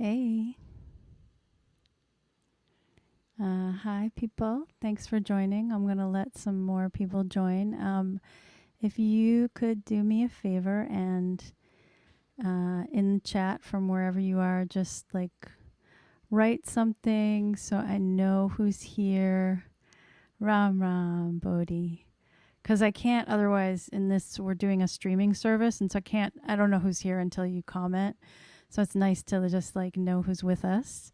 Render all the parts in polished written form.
Hey. Hi, people. Thanks for joining. I'm going to let some more people join. If you could do me a favor and in the chat from wherever you are, just like write something so I know who's here. Ram Ram Bodhi. Because I can't otherwise, in this, we're doing a streaming service. And so I don't know who's here until you comment. So it's nice to just like know who's with us.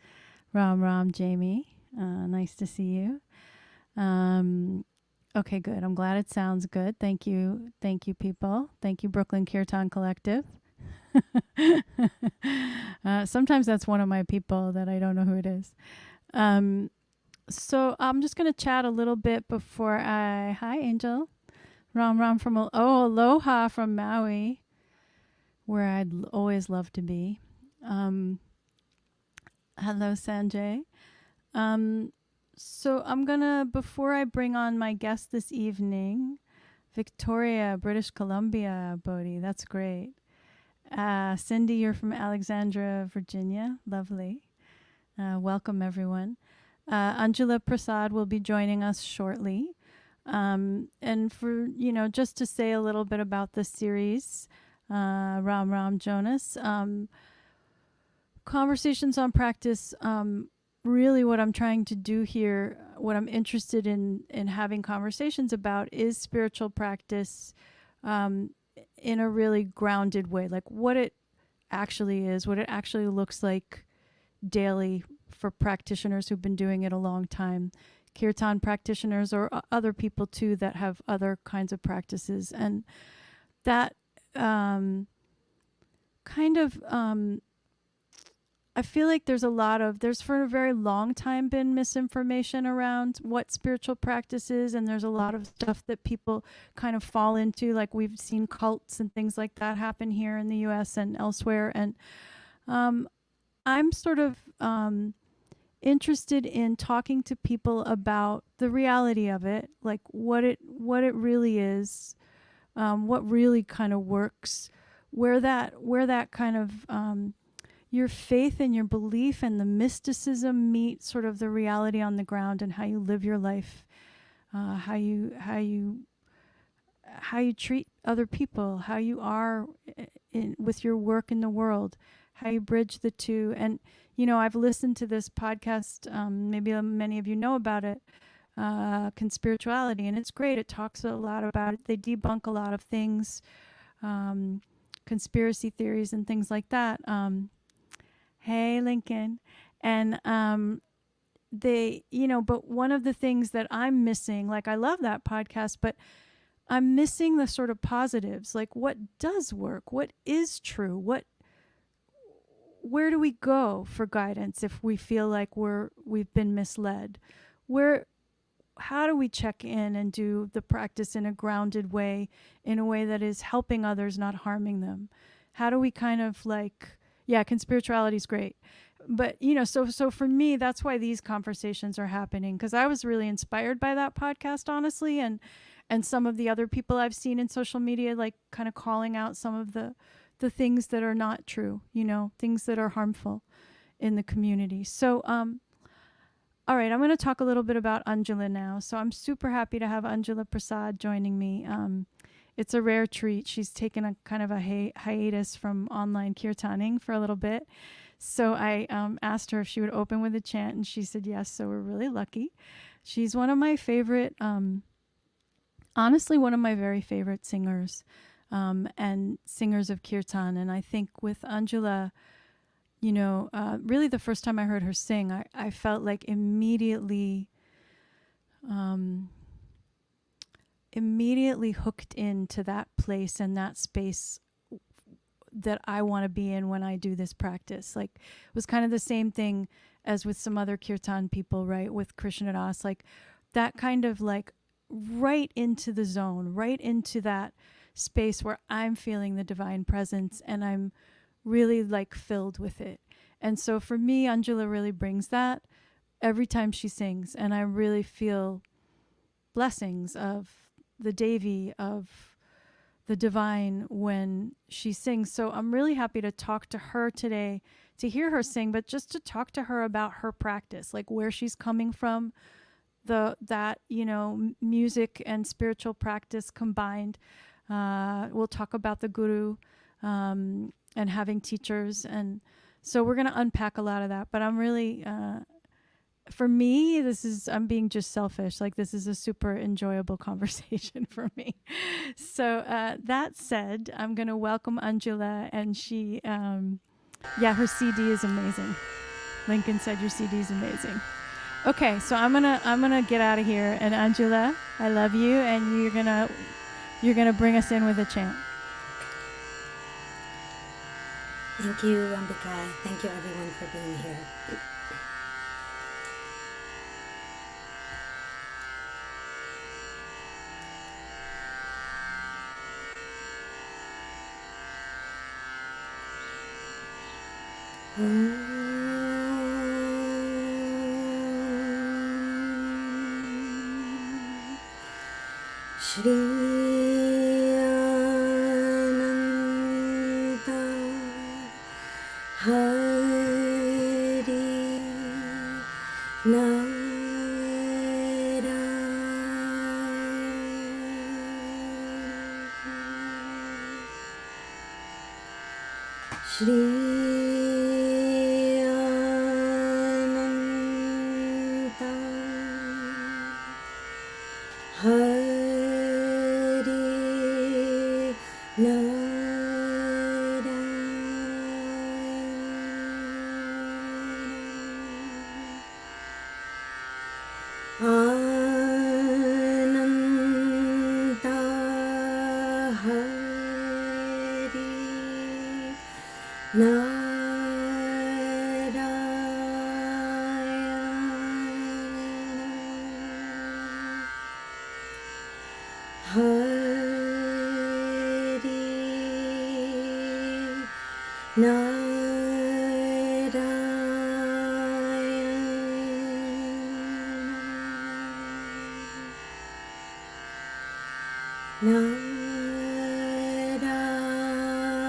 Ram Ram Jamie. Nice to see you. Okay, good. I'm glad it sounds good. Thank you. Thank you, people. Thank you, Brooklyn Kirtan Collective. Sometimes that's one of my people that I don't know who it is. So I'm just going to chat a little bit before Hi, Angel. Ram Ram from... aloha from Maui, where I'd always love to be. Hello, Sanjay. So I'm gonna, before I bring on my guest this evening, Victoria, British Columbia, Bodhi, that's great. Cindy, you're from Alexandria, Virginia, lovely. Welcome, everyone. Anjula Prasad will be joining us shortly. And for, just to say a little bit about the series, Ram Ram Jonas, Conversations on Practice, really what I'm trying to do here, what I'm interested in having conversations about is spiritual practice in a really grounded way, like what it actually is, what it actually looks like daily for practitioners who've been doing it a long time, kirtan practitioners or other people too that have other kinds of practices. And that I feel like there's for a very long time been misinformation around what spiritual practice is. And there's a lot of stuff that people kind of fall into. Like we've seen cults and things like that happen here in the US and elsewhere. And I'm sort of interested in talking to people about the reality of it, like what it really is, what really kind of works, where that kind of your faith and your belief and the mysticism meet sort of the reality on the ground, and how you live your life, how you treat other people, how you are with your work in the world, how you bridge the two. And I've listened to this podcast, maybe many of you know about it, Conspirituality, and it's great. It talks a lot about it. They debunk a lot of things, conspiracy theories and things like that. Hey, Lincoln. And but one of the things that I'm missing, like I love that podcast, but I'm missing the sort of positives, like what does work, what is true, where do we go for guidance if we feel like we've been misled? How do we check in and do the practice in a grounded way, in a way that is helping others, not harming them? How do we kind of like... Yeah, conspirituality is great. But, so for me, that's why these conversations are happening, because I was really inspired by that podcast, honestly, and some of the other people I've seen in social media, like kind of calling out some of the things that are not true, things that are harmful in the community. So, all right, I'm going to talk a little bit about Anjula now. So I'm super happy to have Anjula Prasad joining me. It's a rare treat. She's taken a kind of a hiatus from online kirtaning for a little bit. So I asked her if she would open with a chant, and she said yes. So we're really lucky. She's one of my favorite, honestly, one of my very favorite singers and singers of kirtan. And I think with Anjula, really the first time I heard her sing, I felt like immediately hooked into that place and that space that I want to be in when I do this practice. Like it was kind of the same thing as with some other kirtan people, right? With Krishna Das, like that kind of like right into the zone, right into that space where I'm feeling the divine presence and I'm really like filled with it. And so for me, Anjula really brings that every time she sings, and I really feel blessings of the Devi, of the divine when she sings. So I'm really happy to talk to her today to hear her sing, but just to talk to her about her practice, like where she's coming from, that music and spiritual practice combined. We'll talk about the guru and having teachers, and so we're going to unpack a lot of that. But I'm really, for me, I'm being just selfish. Like, this is a super enjoyable conversation for me. So that said, I'm going to welcome Anjula, and she, her CD is amazing. Lincoln said your CD is amazing. Okay, so I'm gonna get out of here, and Anjula, I love you, and you're gonna bring us in with a chant. Thank you, Ambika. Thank you, everyone, for being here. Shri Ananta Hari Narayana Shri Ananta Hari Ananta Hari Narayana Hari Narayana Ananta Hari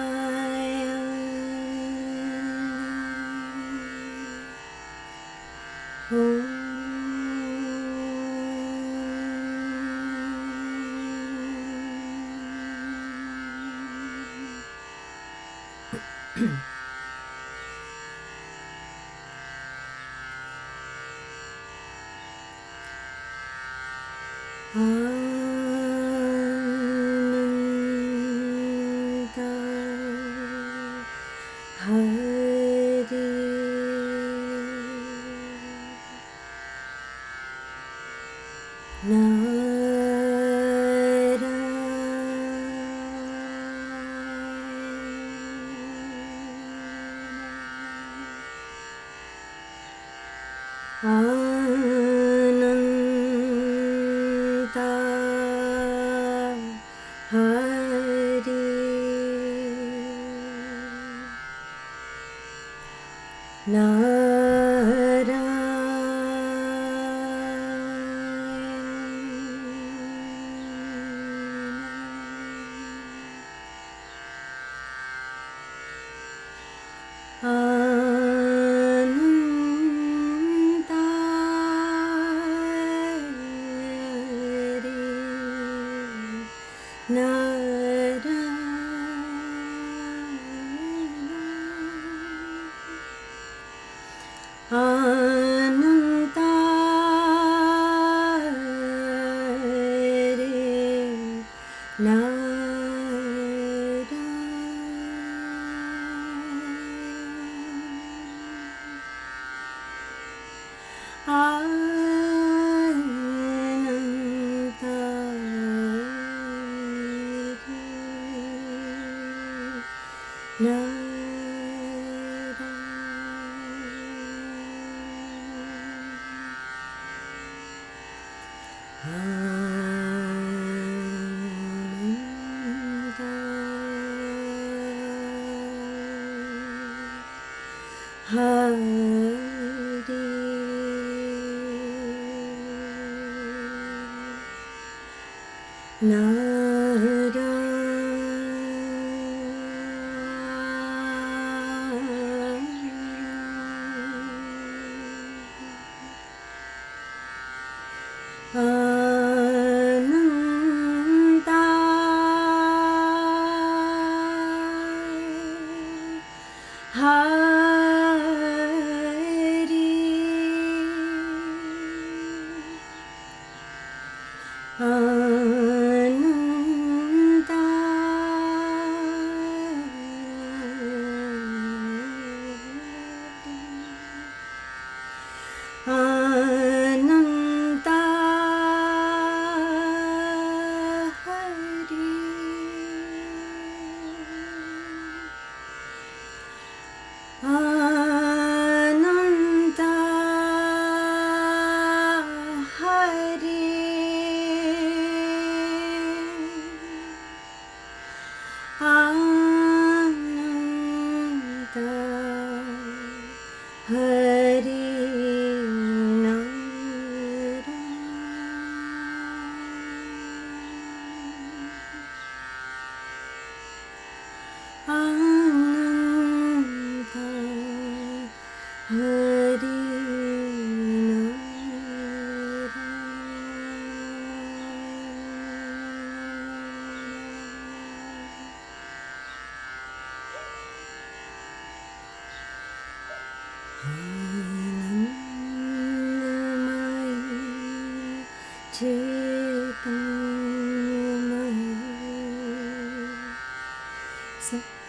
Ananta Hari Narayana Ananta Ananta Hari Ananta Hari Ananta Hari Ananta Hari Satyamayi Parame Anandamayi Chaitanyamayi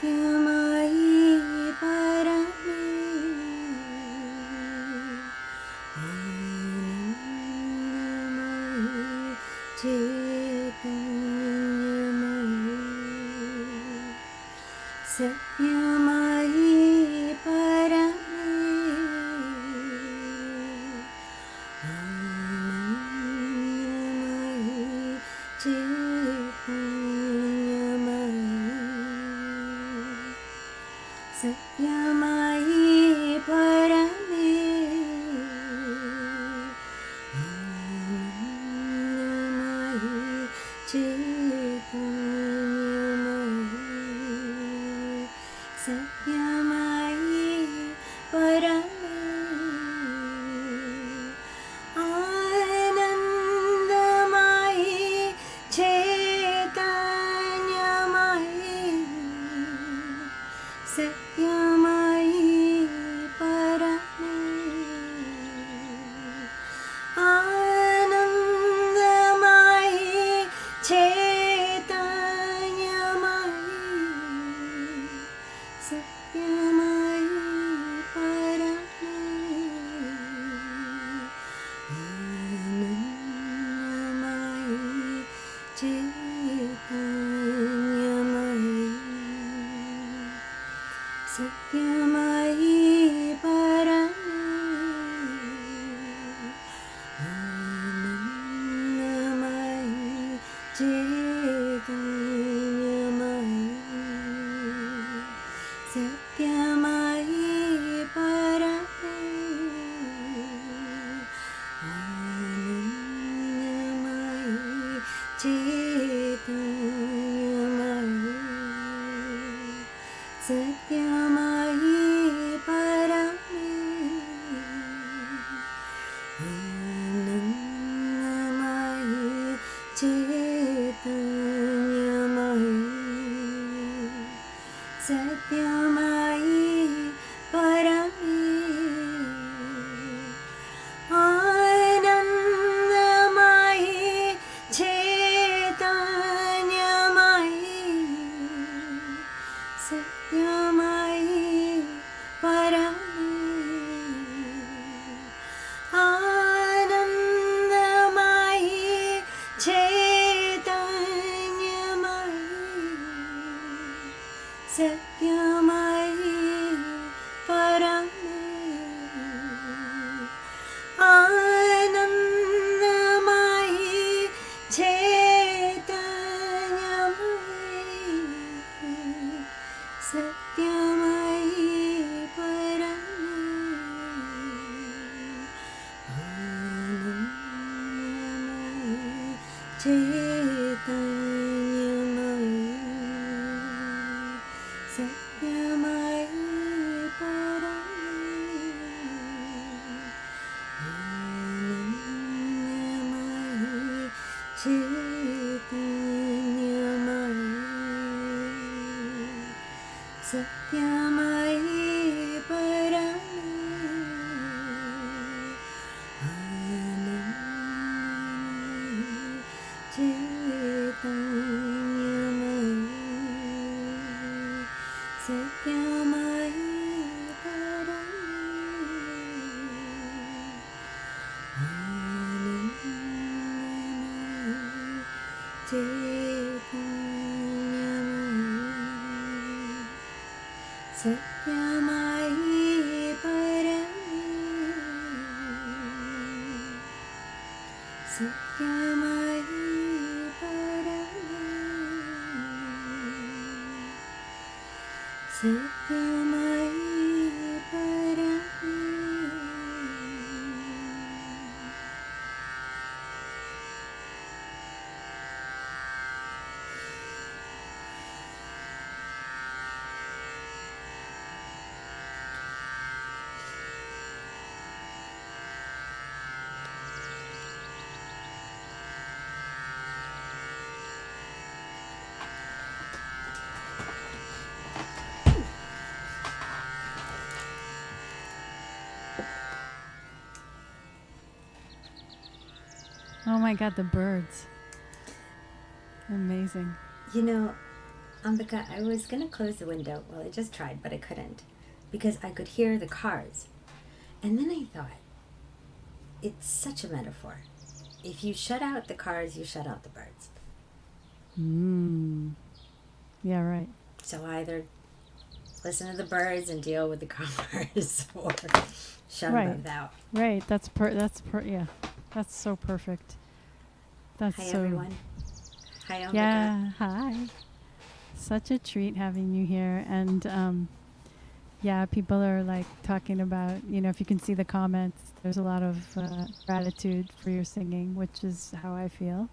Satyamayi Parame Anandamayi Chaitanyamayi Satyamayi Parame Anandamayi Chaitanyamayi Satyamayi Parame Anandamayi Chaitanyamayi Satyamayi Parame Anandamayi Chaitanyamayi Satyamayi Parame Anandamayi Chaitanyamayi Satyamayi Parame Anandamayi Chaitanyamayi Satyamayi Parame Anandamayi Chaitanyamayi Satyamayi Parame Anandamayi Chaitanyamayi Satyamayi Parame Anandamayi Chaitanyamayi Satyamayi Parame Anandamayi Chaitanyamayi Satyamayi Parame Anandamayi Chaitanyamayi Satyamayi Parame Anandamayi Chaitanyamayi Satyamayi Parame Anandamayi Chaitanyamayi Satyamayi Parame Anandamayi Oh my God, the birds. Amazing. You know, Ambika, I was going to close the window. Well, I just tried, but I couldn't because I could hear the cars. And then I thought, it's such a metaphor. If you shut out the cars, you shut out the birds. Yeah, right. So either listen to the birds and deal with the cars or shut them both out. Right. Yeah. That's so perfect. That's Hi, so. everyone. Hi, Ambika. Yeah. Hi. Such a treat having you here. And yeah, people are like talking about, if you can see the comments, there's a lot of gratitude for your singing, which is how I feel.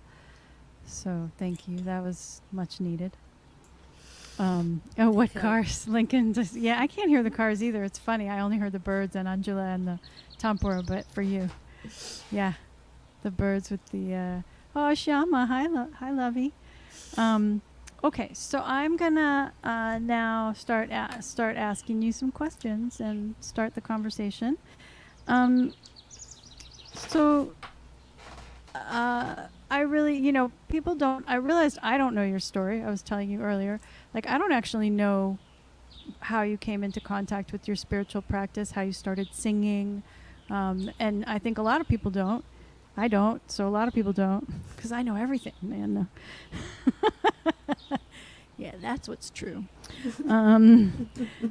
So thank you. That was much needed. What cars? Lincoln just, yeah, I can't hear the cars either. It's funny. I only heard the birds and Anjula and the Tampura, but for you. Yeah. The birds with the, Shyama. Hi, Lovey. Okay, so I'm gonna now start asking you some questions and start the conversation. I really, people don't. I realized I don't know your story. I was telling you earlier, like I don't actually know how you came into contact with your spiritual practice, how you started singing, and I think a lot of people don't. I don't, so a lot of people don't, because I know everything, man. Yeah, that's what's true.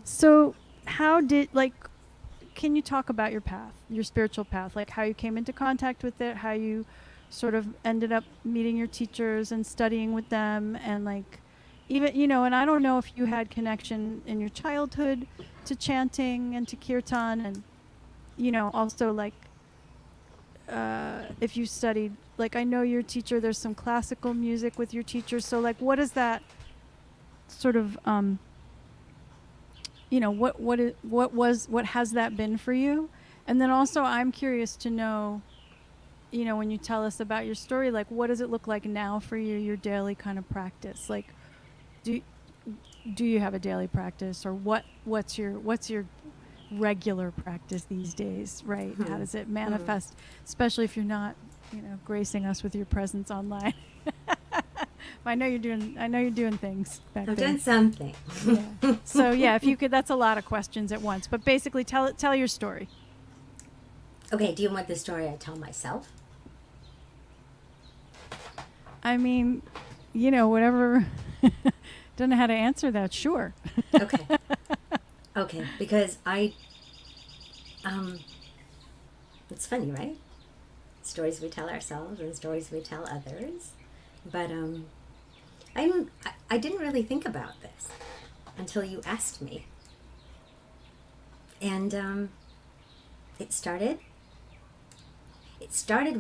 So can you talk about your path, your spiritual path, like how you came into contact with it, how you sort of ended up meeting your teachers and studying with them, and like, even, and I don't know if you had connection in your childhood to chanting and to kirtan, and, also like, if you studied, like I know your teacher, there's some classical music with your teacher. So like, what is that sort of, what has that been for you? And then also I'm curious to know, when you tell us about your story, like what does it look like now for you, your daily kind of practice? Like, do you have a daily practice, or what's your regular practice these days, right? How does it manifest, especially if you're not, gracing us with your presence online? I know you're doing things back there. I'm doing something. Yeah. So yeah, if you could, that's a lot of questions at once, but basically tell your story. Okay, do you want the story I tell myself? I mean, whatever. Don't know how to answer that. Sure. Okay. Okay, because it's funny, right? Stories we tell ourselves and stories we tell others. But I didn't really think about this until you asked me. And it started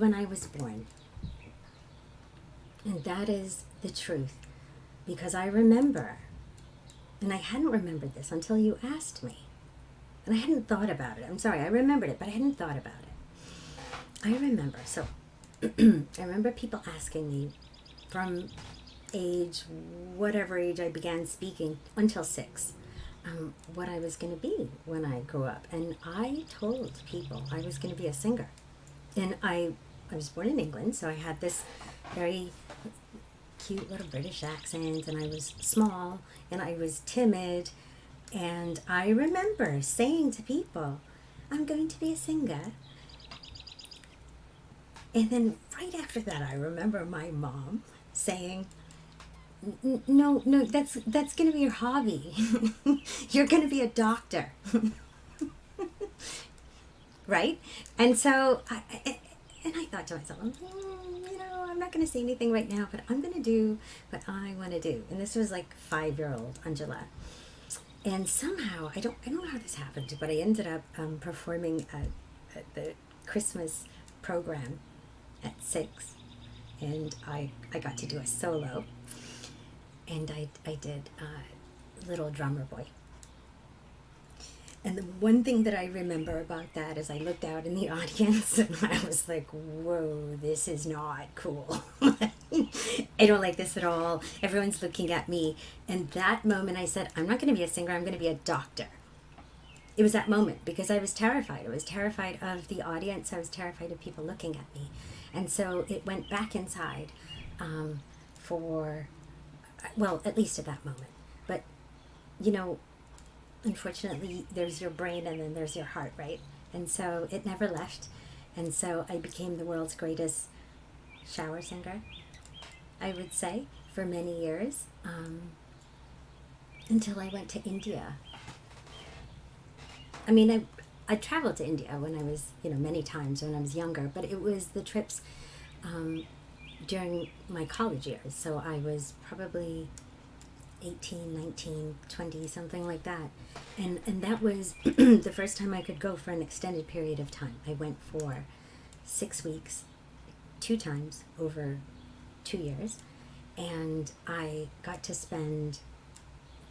when I was born. And that is the truth. Because I remember, and I hadn't remembered this until you asked me. And I hadn't thought about it. I'm sorry, I remembered it, but I hadn't thought about it. I remember, so I remember people asking me from whatever age I began speaking, until 6, what I was going to be when I grew up. And I told people I was going to be a singer. And I was born in England, so I had this very cute little British accent, and I was small, and I was timid, and I remember saying to people, I'm going to be a singer. And then right after that, I remember my mom saying, no, that's going to be your hobby. You're going to be a doctor. Right? And so, I thought to myself, I'm not going to say anything right now, but I'm going to do what I want to do. And this was like 5-year-old Angela. And somehow, I don't know how this happened, but I ended up performing at the Christmas program at 6. And I got to do a solo. And I did Little Drummer Boy. And the one thing that I remember about that is I looked out in the audience and I was like, whoa, this is not cool. I don't like this at all. Everyone's looking at me. And that moment I said, I'm not going to be a singer, I'm going to be a doctor. It was that moment because I was terrified. I was terrified of the audience. I was terrified of people looking at me. And so it went back inside for, well, at least at that moment. But, unfortunately, there's your brain and then there's your heart, right? And so it never left. And so I became the world's greatest shower singer, I would say, for many years, until I went to India. I mean, I traveled to India when I was, many times when I was younger, but it was the trips during my college years. So I was probably 18, 19, 20, something like that. And that was the first time I could go for an extended period of time. I went for 6 weeks, 2 times over 2 years. And I got to spend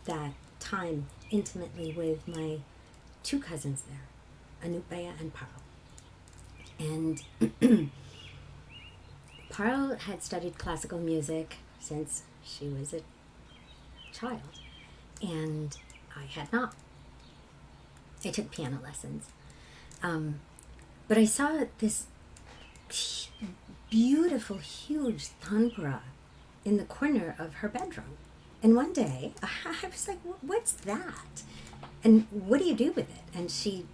that time intimately with my 2 cousins there, Anupaya and Parul. And Parul had studied classical music since she was a child, and I had not. I took piano lessons, but I saw this beautiful, huge tanpura in the corner of her bedroom, and one day I was like, "What's that? And what do you do with it?" And she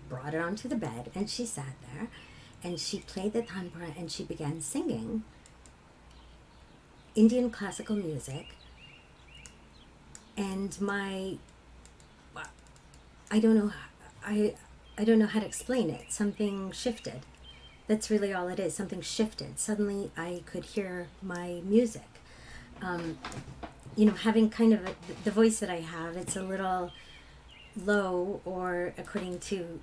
brought it onto the bed, and she sat there, and she played the tanpura, and she began singing Indian classical music. And I don't know how to explain it. Something shifted. That's really all it is. Something shifted. Suddenly I could hear my music. Having kind of the voice that I have, it's a little low, or according to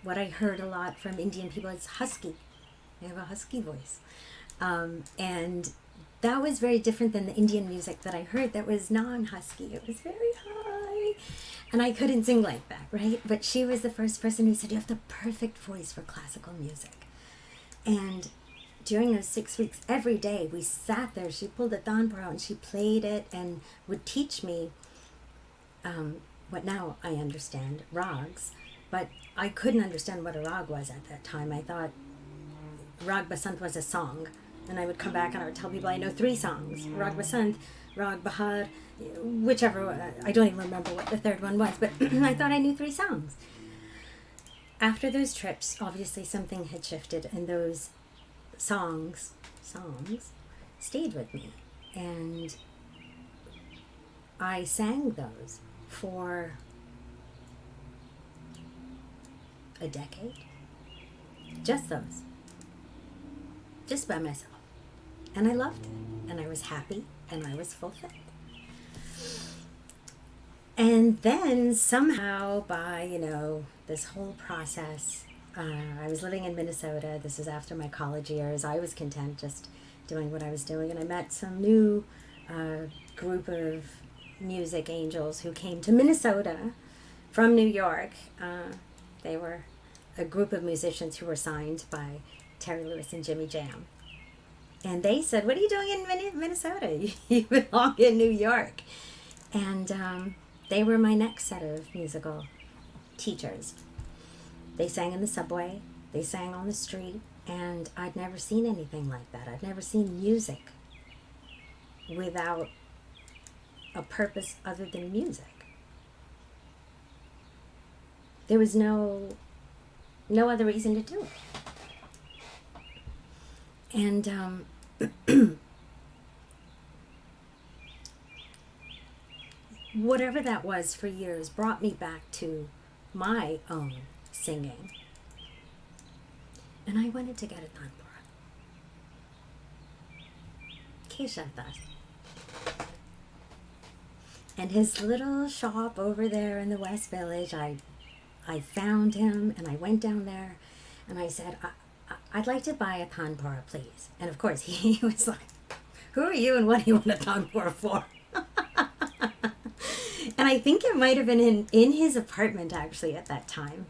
what I heard a lot from Indian people, it's husky. I have a husky voice. And that was very different than the Indian music that I heard that was non-husky. It was very high. And I couldn't sing like that, right? But she was the first person who said, you have the perfect voice for classical music. And during those 6 weeks, every day we sat there. She pulled the tanpura out and she played it and would teach me what now I understand, rags. But I couldn't understand what a rag was at that time. I thought Rag Basant was a song. And I would come back and I would tell people I know 3 songs. Rag Basant, Rag Bahar, whichever, I don't even remember what the third one was, but I thought I knew 3 songs. After those trips, obviously something had shifted, and those songs stayed with me. And I sang those for a decade. Just those. Just by myself. And I loved it. And I was happy. And I was fulfilled. And then somehow by, this whole process, I was living in Minnesota. This was after my college years. I was content just doing what I was doing. And I met some new group of music angels who came to Minnesota from New York. They were a group of musicians who were signed by Terry Lewis and Jimmy Jam. And they said, what are you doing in Minnesota? You belong in New York. And they were my next set of musical teachers. They sang in the subway. They sang on the street. And I'd never seen anything like that. I'd never seen music without a purpose other than music. There was no other reason to do it. And whatever that was for years brought me back to my own singing. And I wanted to get a tanpura. Keshav Das. And his little shop over there in the West Village, I found him and I went down there and I said, I'd like to buy a tanpura, please. And of course, he was like, who are you and what do you want a tanpura for? And I think it might have been in his apartment actually at that time.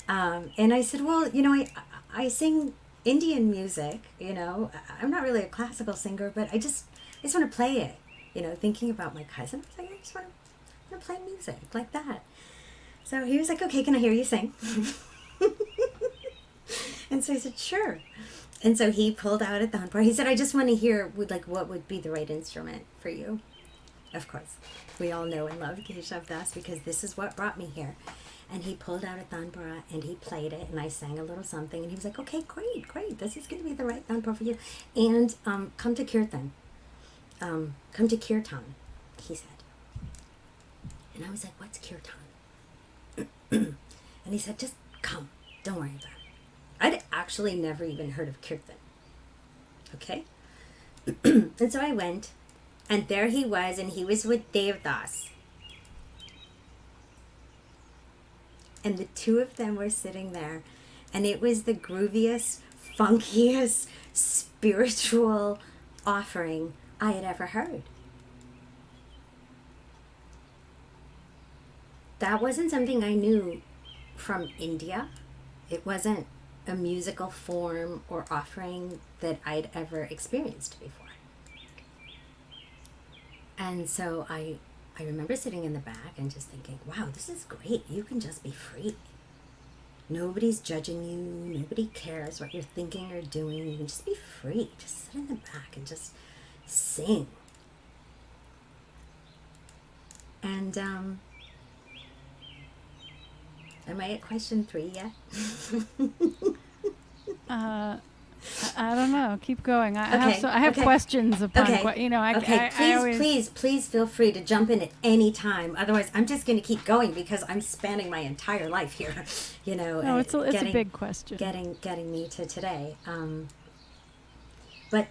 And I said, well, you know, I sing Indian music, you know. I'm not really a classical singer, but I just want to play it, you know, thinking about my cousin. I was like, I just want to play music like that. So he was like, okay, can I hear you sing? And so I said, sure. And so he pulled out a tanpura. He said, I just want to hear what would be the right instrument for you. Of course, we all know and love Keshav Das because this is what brought me here. And he pulled out a tanpura and he played it and I sang a little something and he was like, okay, great. This is going to be the right tanpura for you. And come to kirtan. Come to kirtan, he said. And I was like, what's kirtan? And he said, just come. Don't worry about it. I'd actually never even heard of kirtan. Okay? And so I went, and there he was, and he was with Devdas. And the two of them were sitting there, and it was the grooviest, funkiest, spiritual offering I had ever heard. That wasn't something I knew from India. It wasn't a musical form or offering that I'd ever experienced before. And so I remember sitting in the back and just thinking, wow, this is great. You can just be free. Nobody's judging you. Nobody cares what you're thinking or doing. You can just be free. Just sit in the back and just sing. And am I at question 3 yet? I don't know. Keep going. I have okay. questions upon Please feel free to jump in at any time. Otherwise, I'm just going to keep going because I'm spanning my entire life here. You know, no, it's a big question. Getting me to today. But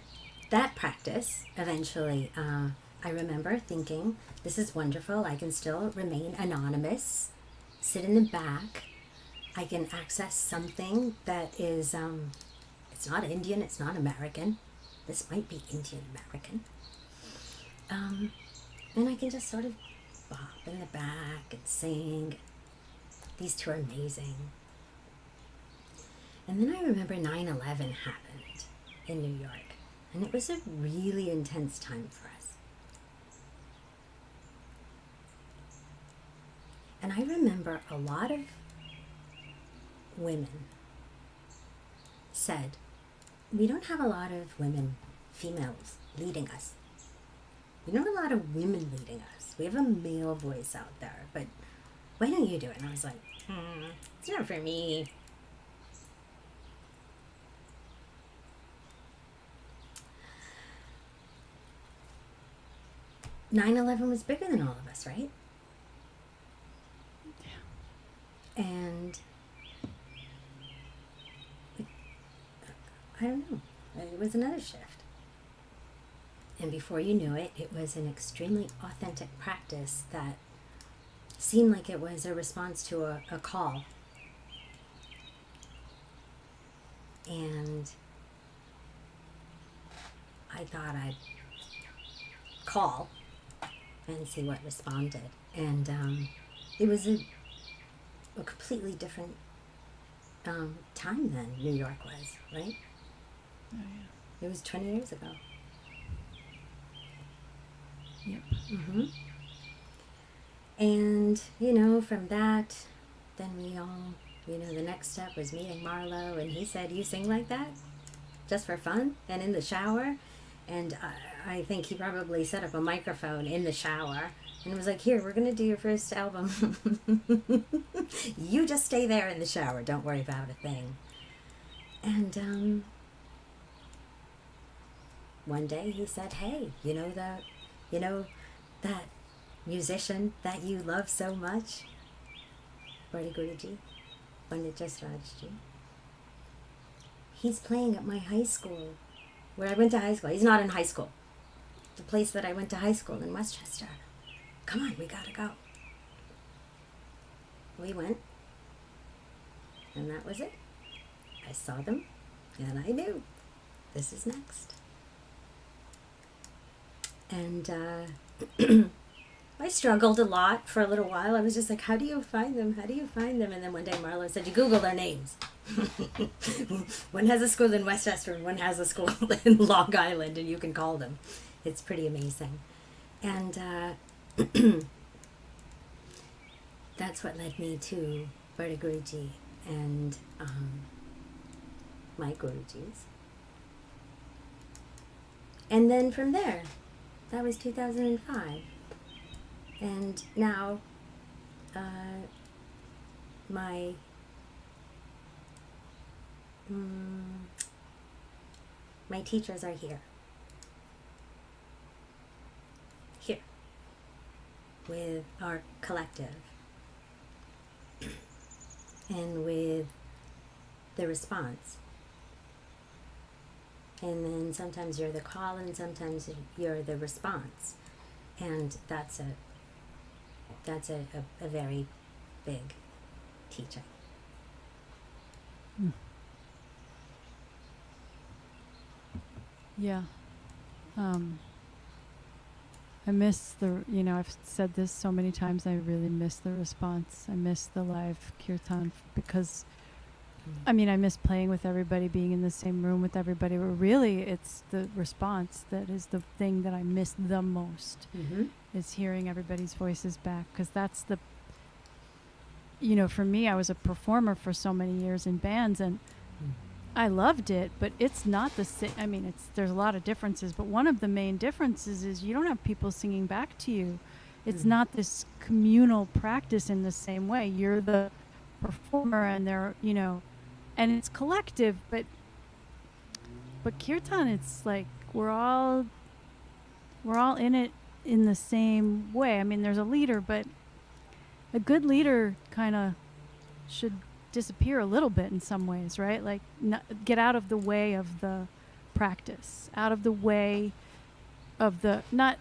that practice eventually, I remember thinking, this is wonderful. I can still remain anonymous, sit in the back. I can access something that is, it's not Indian, it's not American. This might be Indian American. And I can just sort of bop in the back and sing. These two are amazing. And then I remember 9/11 happened in New York. And it was a really intense time for us. And I remember a lot of women said, we don't have a lot of women, females, leading us. We don't have a lot of women leading us. We have a male voice out there, but why don't you do it? And I was like, it's not for me. "9/11 was bigger than all of us, right? Yeah. And I don't know. It was another shift. And before you knew it, it was an extremely authentic practice that seemed like it was a response to a call. And I thought I'd call and see what responded. And it was a completely different time than New York was, right? Oh, yeah. It was 20 years ago. Yep. Mm-hmm. And, you know, from that, then we all the next step was meeting Marlo, and he said, "You sing like that? Just for fun? And in the shower?" And I think he probably set up a microphone in the shower and was like, "Here, we're going to do your first album. You just stay there in the shower. Don't worry about a thing." And one day he said, "Hey, you know that musician that you love so much? Guruji, Pandit Jasraj Ji. He's playing at my high school, where I went to high school. He's not in high school. The place that I went to high school in Westchester. Come on, we gotta go." We went, and that was it. I saw them, and I knew this is next. And I struggled a lot for a little while. I was just like, how do you find them? How do you find them? And then one day Marlo said, "You Google their names." One has a school in Westchester and one has a school in Long Island, and you can call them. It's pretty amazing. And that's what led me to Guruji and my Gurujis. And then from there, that was 2005. And now my teachers are here with our collective and with the response. And then sometimes you're the call and sometimes you're the response. And that's a very big teaching. Yeah. I miss I've said this so many times, I really miss the response. I miss the live kirtan because, I miss playing with everybody, being in the same room with everybody, but really it's the response that is the thing that I miss the most, is hearing everybody's voices back. Because that's for me, I was a performer for so many years in bands, and I loved it, but it's not the same. There's a lot of differences, but one of the main differences is you don't have people singing back to you. It's not this communal practice in the same way. You're the performer, and they're, and it's collective, but kirtan, it's like we're all in it in the same way. There's a leader, but a good leader kind of should disappear a little bit in some ways, right? Like get out of the way of the practice, out of the way of like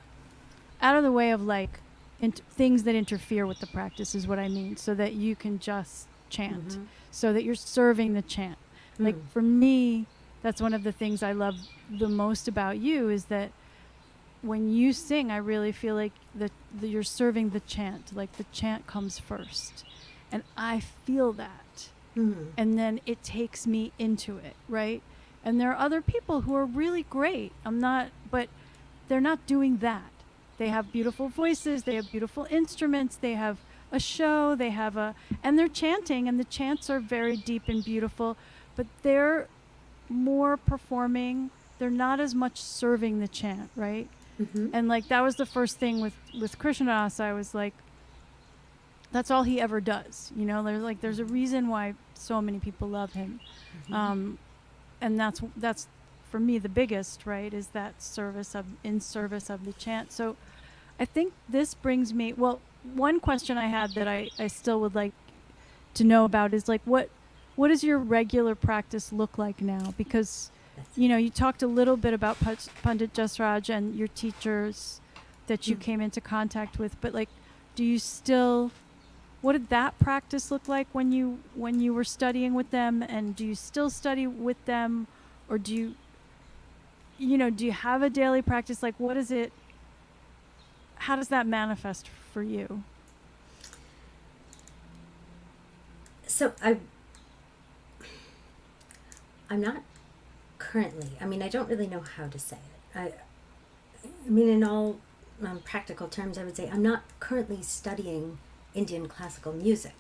things that interfere with the practice is what I mean, so that you can just chant, so that you're serving the chant. Like for me, that's one of the things I love the most about you, is that when you sing, I really feel like you're serving the chant, like the chant comes first. And I feel that. And then it takes me into it, right? And there are other people who are really great. But they're not doing that. They have beautiful voices, they have beautiful instruments, they have a show, and they're chanting, and the chants are very deep and beautiful, but they're more performing. They're not as much serving the chant, right? And like that was the first thing with Krishnadas. I was like, that's all he ever does. There's a reason why so many people love him. And that's for me the biggest, right, is that in service of the chant. So I think this brings me, one question I had that I still would like to know about is like, what does your regular practice look like now? Because, you talked a little bit about Pandit Jasraj and your teachers that you came into contact with, but like, what did that practice look like when you were studying with them? And do you still study with them? Or do you have a daily practice? Like, how does that manifest for you? So I'm not currently, I don't really know how to say it. In all practical terms, I would say I'm not currently studying Indian classical music.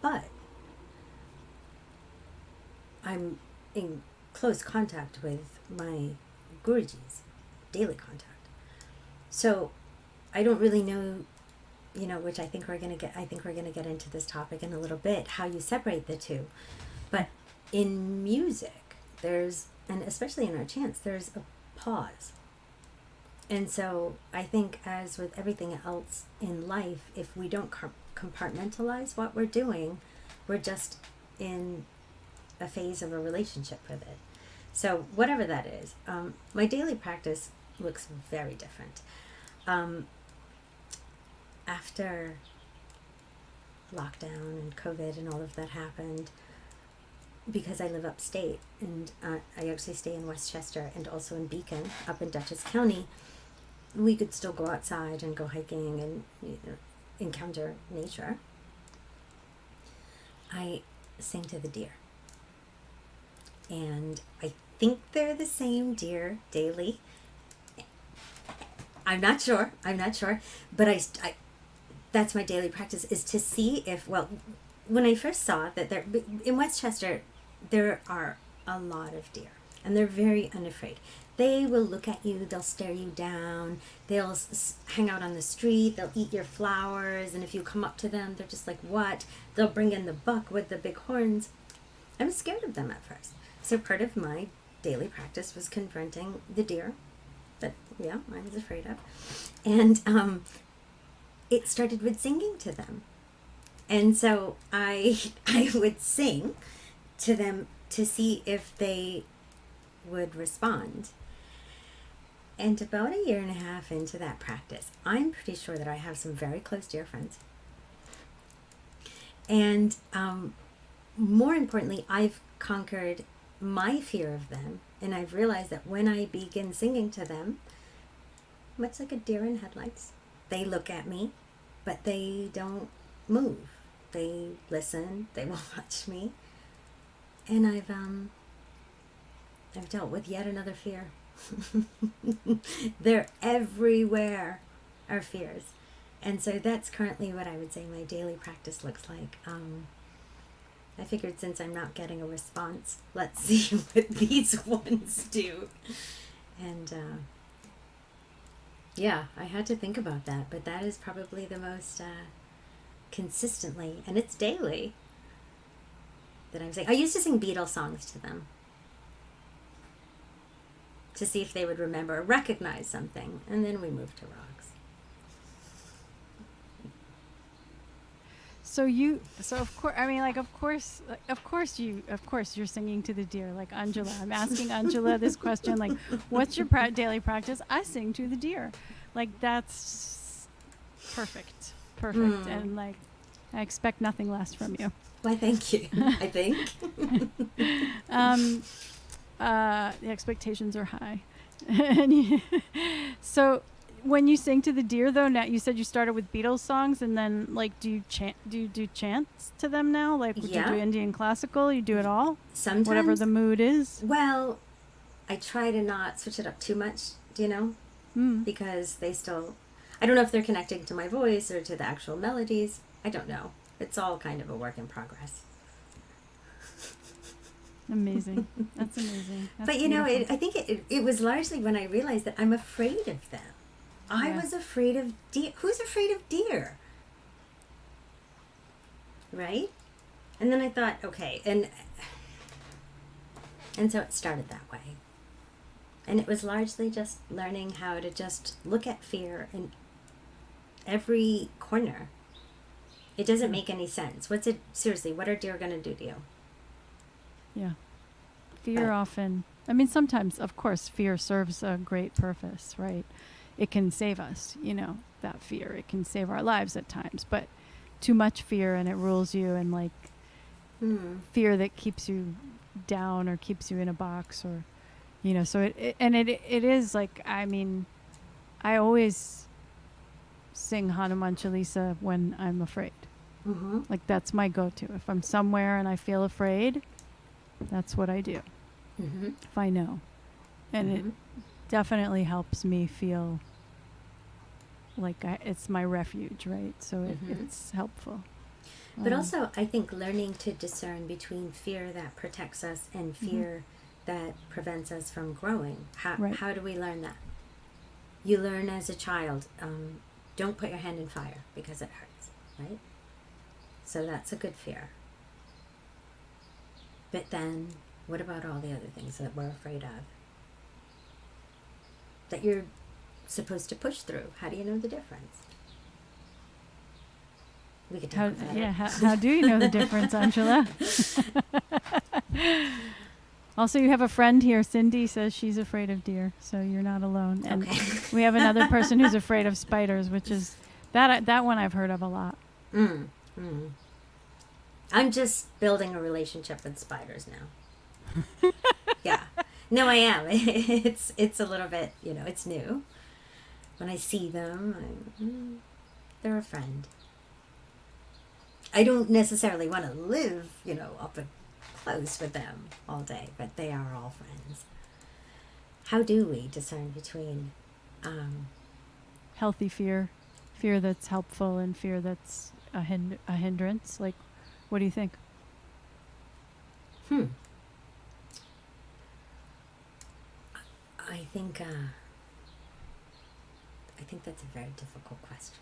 But I'm in close contact with my Gurujis, daily contact. So I don't really know, which I think we're going to get into this topic in a little bit, how you separate the two. But in music, and especially in our chants, there's a pause. And so I think, as with everything else in life, if we don't compartmentalize what we're doing, we're just in a phase of a relationship with it. So whatever that is, my daily practice looks very different. After lockdown and COVID and all of that happened, because I live upstate, and I actually stay in Westchester and also in Beacon, up in Dutchess County, we could still go outside and go hiking and encounter nature. I sing to the deer. And I think they're the same deer daily. I'm not sure, but I that's my daily practice, is to see if, when I first saw that there, in Westchester, there are a lot of deer, and they're very unafraid. They will look at you, they'll stare you down, they'll hang out on the street, they'll eat your flowers, and if you come up to them, they're just like, what? They'll bring in the buck with the big horns. I was scared of them at first. So part of my daily practice was confronting the deer that, I was afraid of. And it started with singing to them. And so I would sing to them to see if they would respond. And about a year and a half into that practice, I'm pretty sure that I have some very close dear friends. And more importantly, I've conquered my fear of them, and I've realized that when I begin singing to them, much like a deer in headlights, they look at me, but they don't move. They listen, they will watch me. And I've dealt with yet another fear. They're everywhere, our fears. And so that's currently what I would say my daily practice looks like. I figured, since I'm not getting a response, let's see what these ones do. And I had to think about that, but that is probably the most consistently, and it's daily, that I'm saying. I used to sing Beatles songs to them to see if they would remember or recognize something, and then we moved to rock. Of course you're singing to the deer, like Anjula. I'm asking Anjula this question, like, what's your daily practice? I sing to the deer. Like, that's perfect. And like, I expect nothing less from you. Why, thank you. I think. The expectations are high. So when you sing to the deer, though, now you said you started with Beatles songs, and then, like, do you do chants to them now? Like, do you do Indian classical? You do it all? Sometimes. Whatever the mood is? Well, I try to not switch it up too much, because they still, I don't know if they're connecting to my voice or to the actual melodies. I don't know. It's all kind of a work in progress. Amazing. That's amazing. That's but, I think it was largely when I realized that I'm afraid of them. I was afraid of deer. Who's afraid of deer? Right? And then I thought, okay, and so it started that way. And it was largely just learning how to just look at fear in every corner. It doesn't make any sense. Seriously, what are deer going to do to you? Yeah. Fear often, sometimes, of course, fear serves a great purpose, right? It can save us, that fear. It can save our lives at times. But too much fear and it rules you, and like fear that keeps you down or keeps you in a box, or, so it is like, I always sing Hanuman Chalisa when I'm afraid. Mm-hmm. Like, that's my go-to. If I'm somewhere and I feel afraid, that's what I do. Mm-hmm. If I know. And it definitely helps me feel like it's my refuge, right? So it's helpful. But also, I think learning to discern between fear that protects us and fear that prevents us from growing. How do we learn that? You learn as a child, don't put your hand in fire because it hurts, right? So that's a good fear. But then, what about all the other things that we're afraid of? That you're supposed to push through. How do you know the difference? We could talk about it. Yeah, how do you know the difference, Anjula? Also, you have a friend here. Cindy says she's afraid of deer, so you're not alone. And we have another person who's afraid of spiders, which is that one I've heard of a lot. I'm just building a relationship with spiders now. Yeah. No, I am. It's a little bit, it's new. When I see them, they're a friend. I don't necessarily want to live, up close with them all day, but they are all friends. How do we discern between healthy fear that's helpful, and fear that's a hindrance? Like, what do you think? I think that's a very difficult question.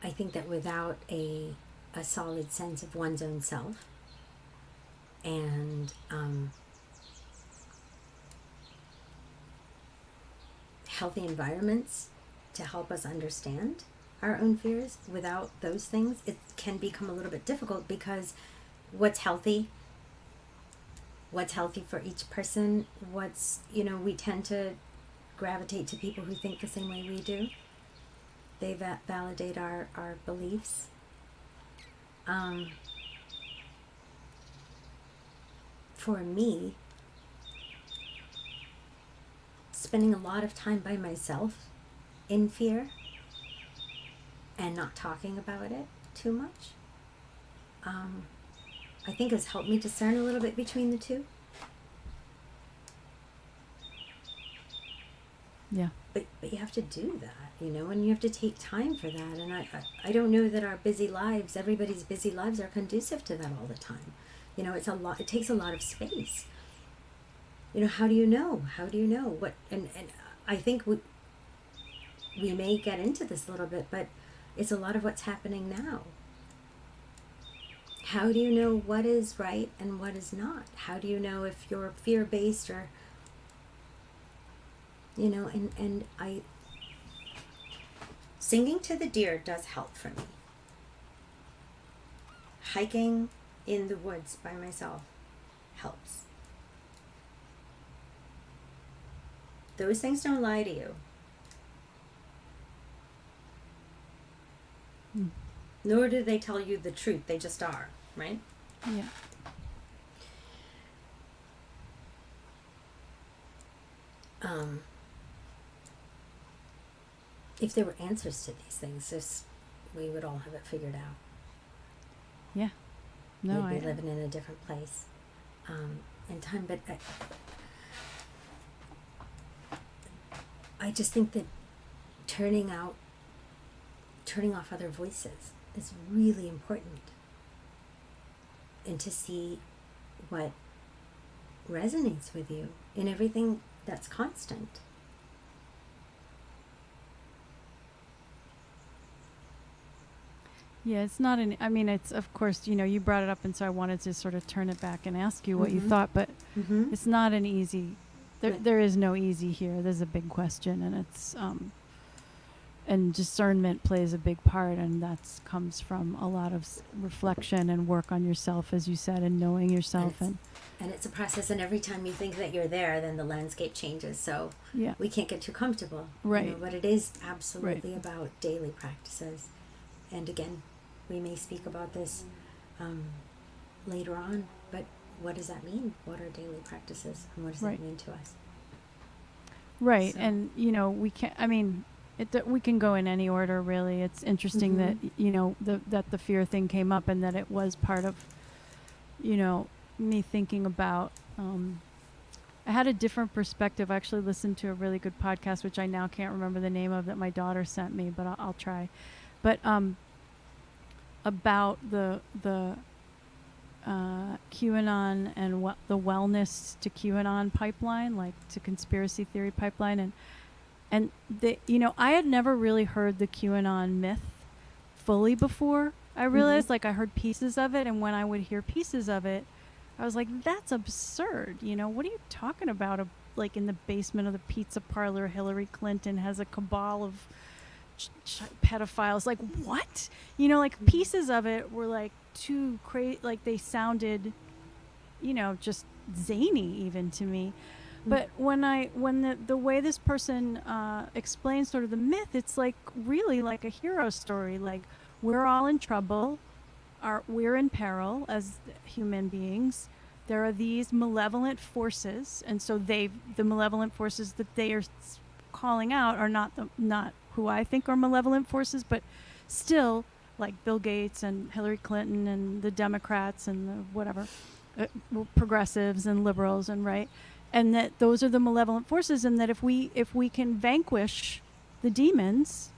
I think that without a solid sense of one's own self and healthy environments to help us understand our own fears, without those things, it can become a little bit difficult, because what's healthy for each person, we tend to gravitate to people who think the same way we do. They validate our beliefs. For me, spending a lot of time by myself in fear and not talking about it too much, I think has helped me discern a little bit between the two. Yeah. But you have to do that, and you have to take time for that. And I don't know that our busy lives, everybody's busy lives, are conducive to that all the time. It's a lot. It takes a lot of space. How do you know? How do you know what? And I think we may get into this a little bit, but it's a lot of what's happening now. How do you know what is right and what is not? How do you know if you're fear-based or, and singing to the deer does help for me. Hiking in the woods by myself helps. Those things don't lie to you. Nor do they tell you the truth. They just are, right? Yeah. If there were answers to these things, we would all have it figured out. Yeah. No, We'd be living in a different place in time. But I just think that turning off other voices is really important, and to see what resonates with you in everything that's constant. Yeah, it's not it's, of course, you brought it up, and so I wanted to sort of turn it back and ask you what you thought, but it's not an easy, there is no easy here. There's a big question, and it's, and discernment plays a big part, and that comes from a lot of reflection and work on yourself, as you said, and knowing yourself. And it's a process, and every time you think that you're there, then the landscape changes, so we can't get too comfortable. Right. But it is absolutely about daily practices. And again, we may speak about this later on, but what does that mean? What are daily practices, and what does that mean to us? Right, so. And we can. We can go in any order, really. It's interesting that that the fear thing came up, and that it was part of me thinking about I had a different perspective. I actually listened to a really good podcast, which I now can't remember the name of, that my daughter sent me, but I'll try. But about the QAnon and the wellness to QAnon pipeline, like to conspiracy theory pipeline, and the, you know, I had never really heard the QAnon myth fully before. I realized, like, I heard pieces of it, and when I would hear pieces of it, I was like, that's absurd. You know, what are you talking about? Like, in the basement of the pizza parlor, Hillary Clinton has a cabal of pedophiles. Like, what? You know, like, pieces of it were like too crazy. Like, they sounded, you know, just zany even to me. But when the way this person explains sort of the myth, it's like really like a hero story. Like, we're all in trouble. We're in peril as human beings. There are these malevolent forces, and so the malevolent forces that they are calling out are not who I think are malevolent forces, but still, like Bill Gates and Hillary Clinton and the Democrats and the whatever, progressives and liberals, and right, and that those are the malevolent forces, and that if we can vanquish the demons,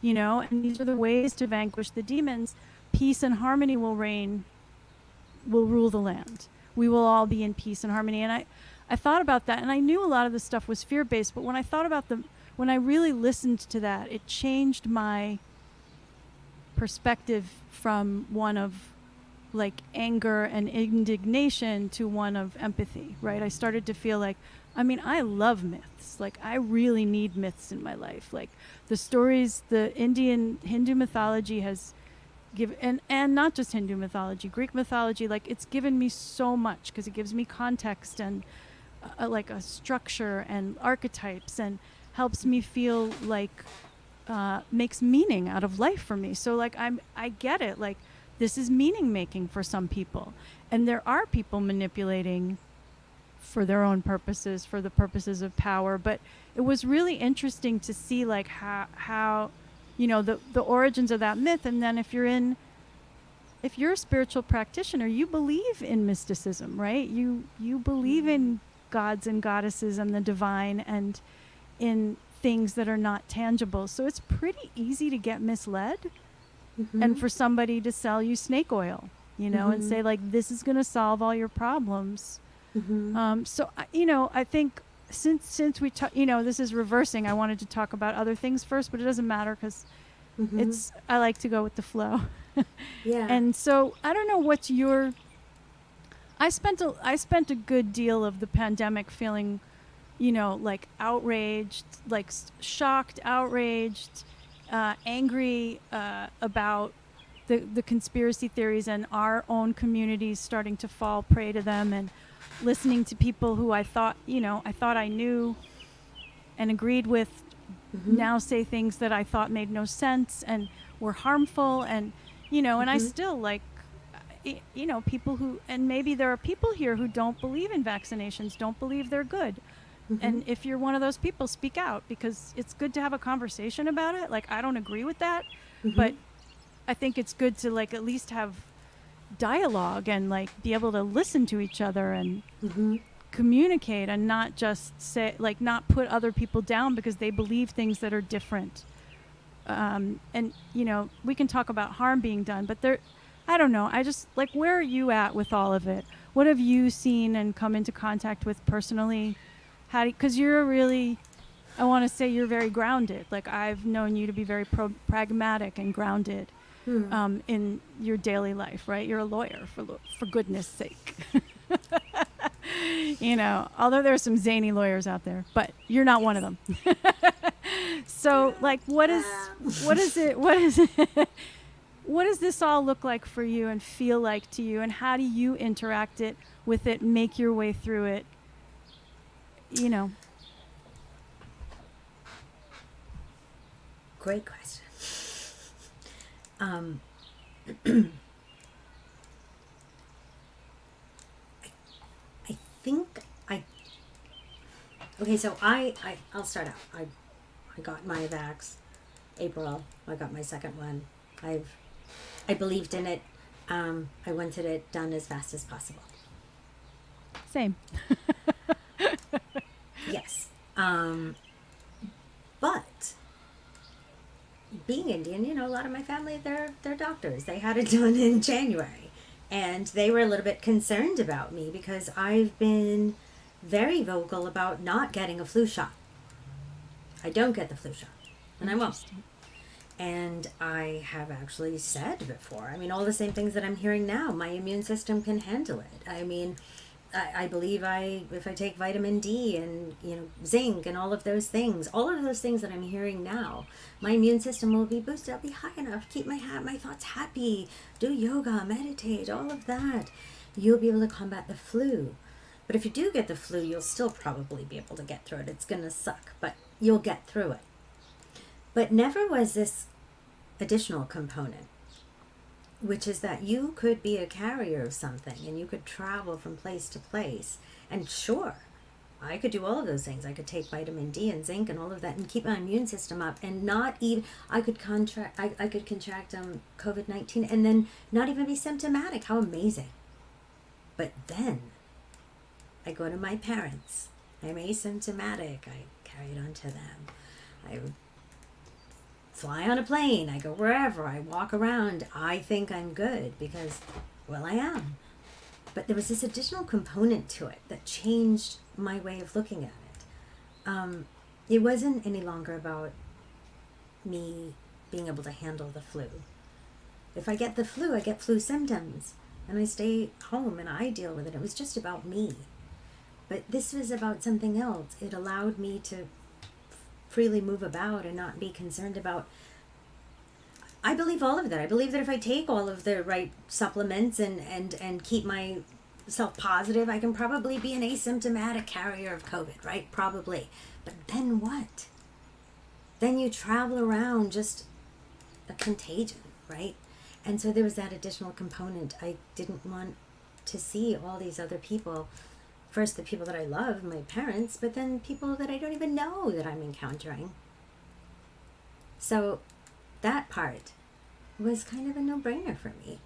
you know, and these are the ways to vanquish the demons, peace and harmony will rule the land. We will all be in peace and harmony. And I thought about that, and I knew a lot of the stuff was fear-based, but when I thought about when I really listened to that, it changed my perspective from one of like anger and indignation to one of empathy, right? I started to feel like, I mean, I love myths. Like, I really need myths in my life. Like, the stories, the Hindu mythology has given, and not just Hindu mythology, Greek mythology, like, it's given me so much because it gives me context and like a structure and archetypes, and helps me feel like, makes meaning out of life for me. So like, I get it. Like, this is meaning making for some people. And there are people manipulating for their own purposes, for the purposes of power. But it was really interesting to see like how you know, the origins of that myth. And then if you're a spiritual practitioner, you believe in mysticism, right? You believe in gods and goddesses and the divine and in things that are not tangible. So it's pretty easy to get misled. And for somebody to sell you snake oil, you know, and say like, this is going to solve all your problems. So, you know, I think since we, you know, this is reversing, I wanted to talk about other things first, but it doesn't matter because I like to go with the flow. Yeah. And so I don't know what's I spent a good deal of the pandemic feeling, you know, like outraged, like shocked, outraged, angry about the conspiracy theories and our own communities starting to fall prey to them, and listening to people who I thought I knew and agreed with now say things that I thought made no sense and were harmful, and you know, and I still like, you know, people who, and maybe there are people here who don't believe in vaccinations, don't believe they're good. And if you're one of those people, speak out, because it's good to have a conversation about it. Like, I don't agree with that, but I think it's good to like at least have dialogue and like be able to listen to each other and communicate, and not just say, like, not put other people down because they believe things that are different. And you know, we can talk about harm being done, but I don't know. I just like, where are you at with all of it? What have you seen and come into contact with personally? Because you're really, I want to say you're very grounded. Like, I've known you to be very pragmatic and grounded in your daily life, right? You're a lawyer, for goodness sake. You know, although there are some zany lawyers out there, but you're not one of them. So, like, what does this all look like for you and feel like to you, and how do you interact with it, make your way through it? You know. Great question. I think okay, so I'll start out. I got my vax April. I got my second one. I believed in it. I wanted it done as fast as possible. Same. But being Indian, a lot of my family, they're doctors. They had it done in January. And they were a little bit concerned about me because I've been very vocal about not getting a flu shot. I don't get the flu shot. And I won't. And I have actually said before, all the same things that I'm hearing now. My immune system can handle it. I believe if I take vitamin D and zinc and all of those things that I'm hearing now, my immune system will be boosted. I'll be high enough, keep my thoughts happy, do yoga, meditate, all of that. You'll be able to combat the flu. But if you do get the flu, you'll still probably be able to get through it. It's gonna suck, but you'll get through it. But never was this additional component, which is that you could be a carrier of something and you could travel from place to place. And sure, I could do all of those things. I could take vitamin D and zinc and all of that and keep my immune system up and not even, I could contract COVID-19 and then not even be symptomatic. How amazing. But then I go to my parents. I'm asymptomatic. I carry it on to them. I fly on a plane, I go wherever, I walk around, I think I'm good because, well, I am. But there was this additional component to it that changed my way of looking at it. It wasn't any longer about me being able to handle the flu. If I get the flu, I get flu symptoms and I stay home and I deal with it. It was just about me. But this was about something else. It allowed me to freely move about and not be concerned about. I believe all of that. I believe that if I take all of the right supplements and keep myself positive, I can probably be an asymptomatic carrier of COVID, right? Probably. But then what? Then you travel around just a contagion, right? And so there was that additional component. I didn't want to see all these other people. First, the people that I love, my parents, but then people that I don't even know that I'm encountering. So that part was kind of a no-brainer for me.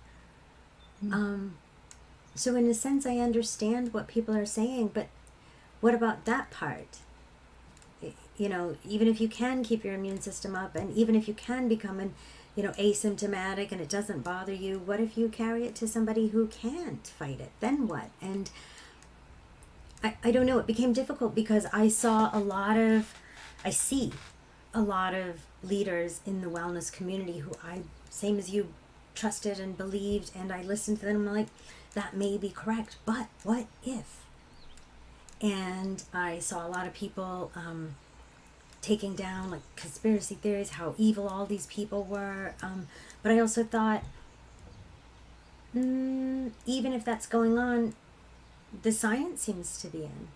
So in a sense, I understand what people are saying, but what about that part? Even if you can keep your immune system up, and even if you can become asymptomatic and it doesn't bother you, what if you carry it to somebody who can't fight it? Then what? And I don't know, it became difficult because I see a lot of leaders in the wellness community who I, same as you, trusted and believed, and I listened to them and I'm like, that may be correct, but what if? And I saw a lot of people taking down like conspiracy theories, how evil all these people were, but I also thought, even if that's going on, the science seems to be in.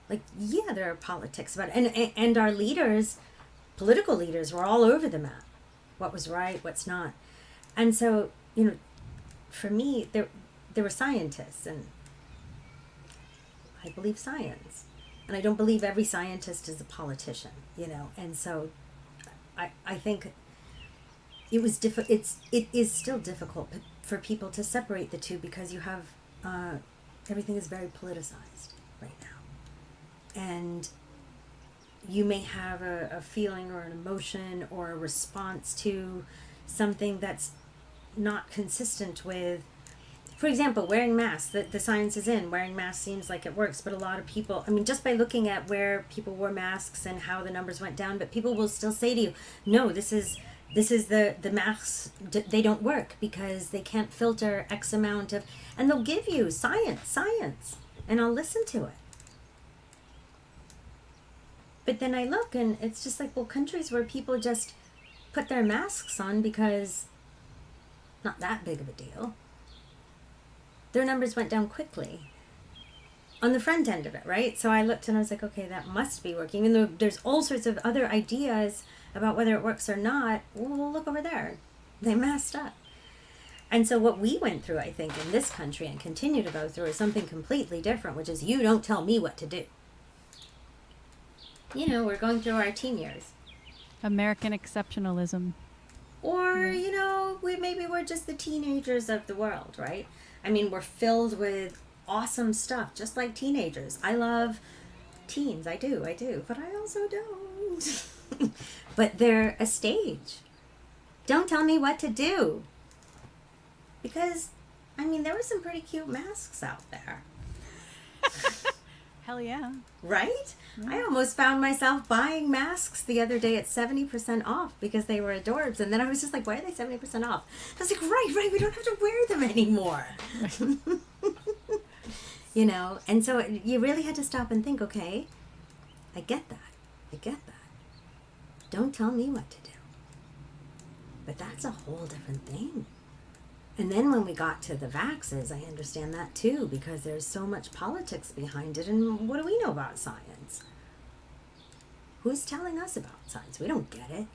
Like, yeah, there are politics about it. And our leaders, political leaders, were all over the map. What was right, what's not. And so, for me, there were scientists, and I believe science. And I don't believe every scientist is a politician, And so I think it was it is still difficult for people to separate the two because you have everything is very politicized right now. And you may have a feeling or an emotion or a response to something that's not consistent with, for example, wearing masks. The science is in. Wearing masks seems like it works, but a lot of people, just by looking at where people wore masks and how the numbers went down, but people will still say to you, no, this is the masks, they don't work because they can't filter X amount of, and they'll give you science, and I'll listen to it. But then I look and it's just like, well, countries where people just put their masks on because not that big of a deal, their numbers went down quickly on the front end of it, right? So I looked and I was like, okay, that must be working. Even though there's all sorts of other ideas about whether it works or not, well, look over there. They messed up. And so what we went through, I think, in this country and continue to go through is something completely different, which is you don't tell me what to do. We're going through our teen years. American exceptionalism. Or, we're just the teenagers of the world, right? We're filled with awesome stuff, just like teenagers. I love teens. I do, but I also don't. But they're a stage. Don't tell me what to do. Because, I mean, there were some pretty cute masks out there. Hell yeah. Right? Yeah. I almost found myself buying masks the other day at 70% off because they were adorbs. And then I was just like, why are they 70% off? I was like, right, we don't have to wear them anymore. You know? And so you really had to stop and think, okay, I get that. Don't tell me what to do. But that's a whole different thing. And then when we got to the vaxes, I understand that too, because there's so much politics behind it. And what do we know about science? Who's telling us about science? We don't get it.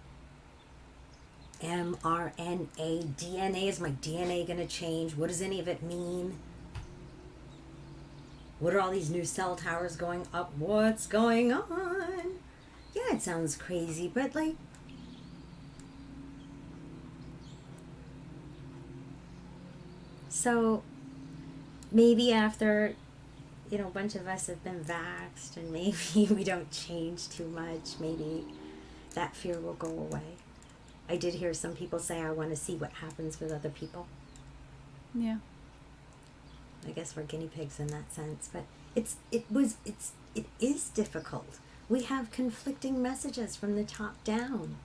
mRNA, DNA, is my DNA going to change? What does any of it mean? What are all these new cell towers going up? What's going on? Yeah, it sounds crazy, but like, so maybe after, you know, a bunch of us have been vaxxed and maybe we don't change too much, maybe that fear will go away. I did hear some people say, I want to see what happens with other people. Yeah. I guess we're guinea pigs in that sense, but it is difficult. We have conflicting messages from the top down.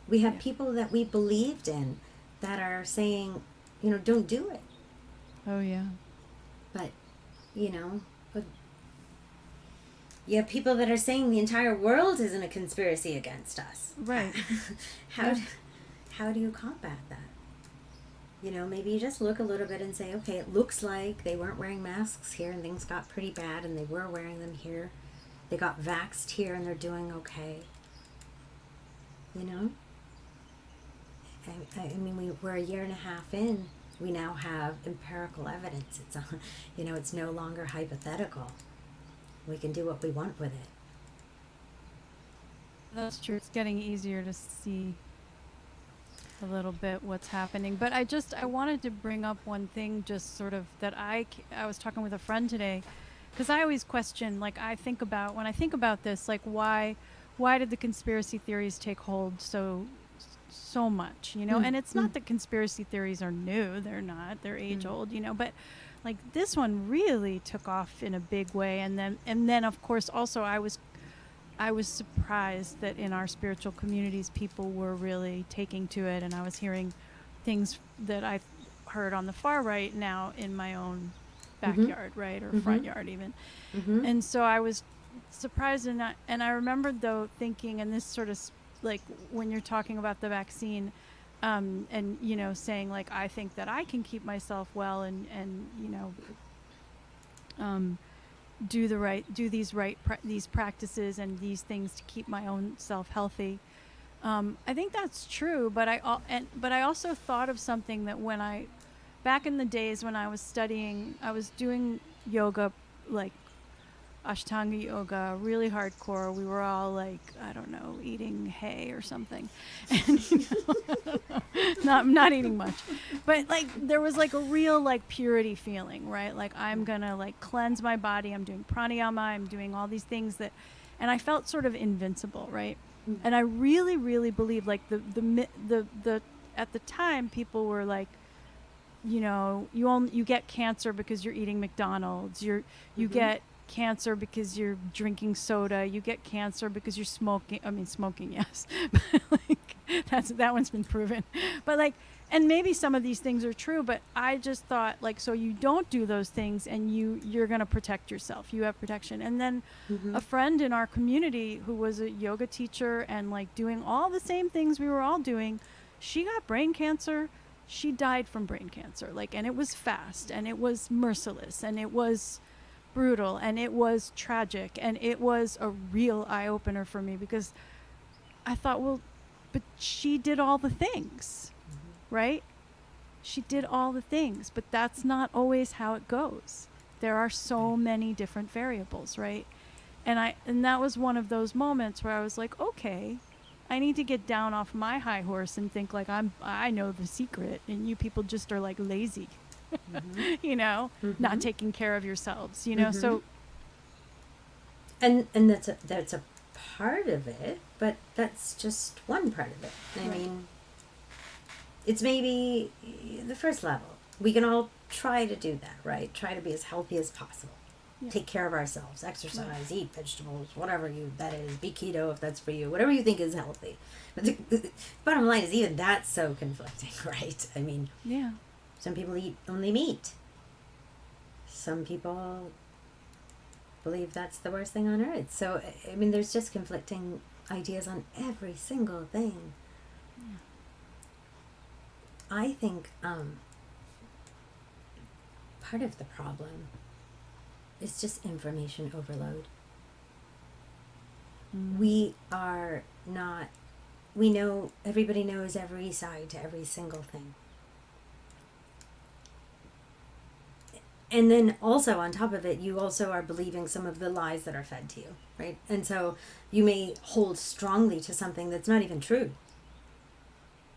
We have people that we believed in that are saying, you know, don't do it. Oh yeah. But, you know, you have people that are saying the entire world is in a conspiracy against us. Right. How do you combat that? You know, maybe you just look a little bit and say, okay, it looks like they weren't wearing masks here and things got pretty bad and they were wearing them here. They got vaxxed here and they're doing okay. You know? I mean, we're a year and a half in. We now have empirical evidence. It's, you know, it's no longer hypothetical. We can do what we want with it. That's true. It's getting easier to see a little bit what's happening. But I wanted to bring up one thing, just sort of that I was talking with a friend today, because I always question, like, when I think about this, like, why did the conspiracy theories take hold so much, you know? And it's not that conspiracy theories are new. They're not. They're age old, you know, but like this one really took off in a big way. And then of course also I was surprised that in our spiritual communities people were really taking to it, and I was hearing things that I've heard on the far right now in my own backyard, right, or front yard even. And so I was surprised, and I remembered though thinking, and this sort of like when you're talking about the vaccine, and you know, saying like, I think that I can keep myself well and you know, do these practices and these things to keep my own self healthy. I think that's true, but I also thought of something that back in the days when I was studying, I was doing yoga, like Ashtanga yoga, really hardcore. We were all like, I don't know, eating hay or something, and you know, not eating much, but like there was like a real like purity feeling, right? Like I'm gonna like cleanse my body. I'm doing pranayama. I'm doing all these things and I felt sort of invincible, right? And I really, really believed, like the at the time people were like, you know, you get cancer because you're eating McDonald's. You get cancer because you're drinking soda. You get cancer because you're smoking. I mean, smoking, yes, but like that one's been proven. But like, and maybe some of these things are true, but I just thought like, so you don't do those things and you're going to protect yourself. You have protection. And then a friend in our community who was a yoga teacher and like doing all the same things we were all doing, she got brain cancer. She died from brain cancer. Like, and it was fast and it was merciless and it was brutal and it was tragic and it was a real eye-opener for me, because I thought, well, but she did all the things, right? She did all the things, but that's not always how it goes. There are so many different variables, right? And that was one of those moments where I was like, okay, I need to get down off my high horse and think like I know the secret and you people just are like lazy. You know, not taking care of yourselves, you know. So And that's a part of it, but that's just one part of it. I mean, it's maybe the first level. We can all try to do that, right? Try to be as healthy as possible. Yeah. Take care of ourselves, exercise, eat vegetables, whatever that is. Be keto if that's for you. Whatever you think is healthy. But the bottom line is even that's so conflicting, right? I mean, yeah. Some people eat only meat. Some people believe that's the worst thing on earth. So, I mean, there's just conflicting ideas on every single thing. Yeah. I think part of the problem is just information overload. We are not, we know, everybody knows every side to every single thing. And then also on top of it, you also are believing some of the lies that are fed to you, right? And so you may hold strongly to something that's not even true.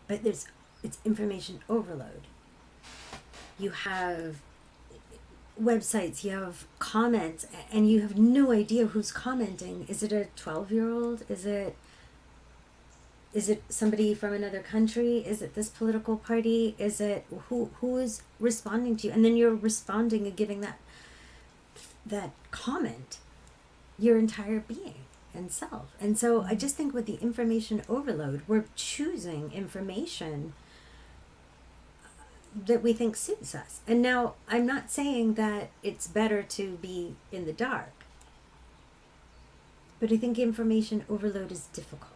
But it's information overload. You have websites, you have comments, and you have no idea who's commenting. Is it a 12-year-old? Is it somebody from another country? Is it this political party? Is it who is responding to you? And then you're responding and giving that comment your entire being and self. And so I just think with the information overload, we're choosing information that we think suits us. And now I'm not saying that it's better to be in the dark, but I think information overload is difficult.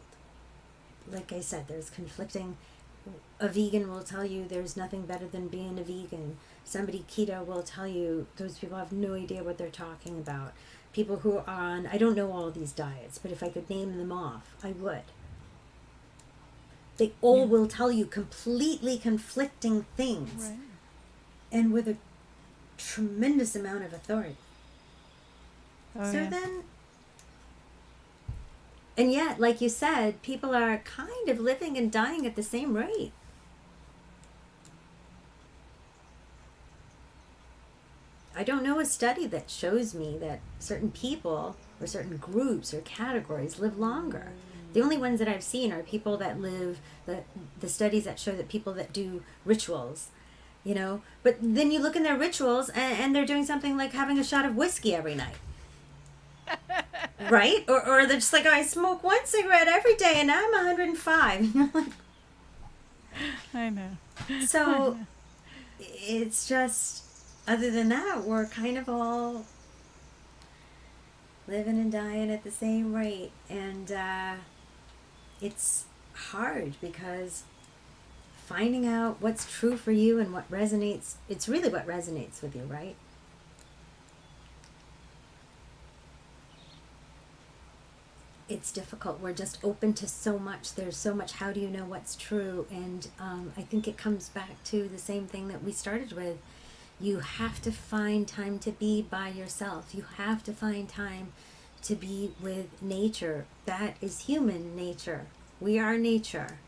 Like I said, there's conflicting. A vegan will tell you there's nothing better than being a vegan. Somebody keto will tell you those people have no idea what they're talking about. People who are on, I don't know all these diets, but if I could name them off, I would. They all will tell you completely conflicting things. Right. And with a tremendous amount of authority. Then, and yet, like you said, people are kind of living and dying at the same rate. I don't know a study that shows me that certain people or certain groups or categories live longer. The only ones that I've seen are people that live, the studies that show that people that do rituals, you know. But then you look in their rituals and they're doing something like having a shot of whiskey every night. Right? Or they're just like, oh, I smoke one cigarette every day and I'm 105. I know. So it's just, other than that, we're kind of all living and dying at the same rate. And it's hard because finding out what's true for you and what resonates, it's really what resonates with you, right? It's difficult. We're just open to so much. There's so much. How do you know what's true? And I think it comes back to the same thing that we started with. You have to find time to be by yourself. You have to find time to be with nature. That is human nature. We are nature.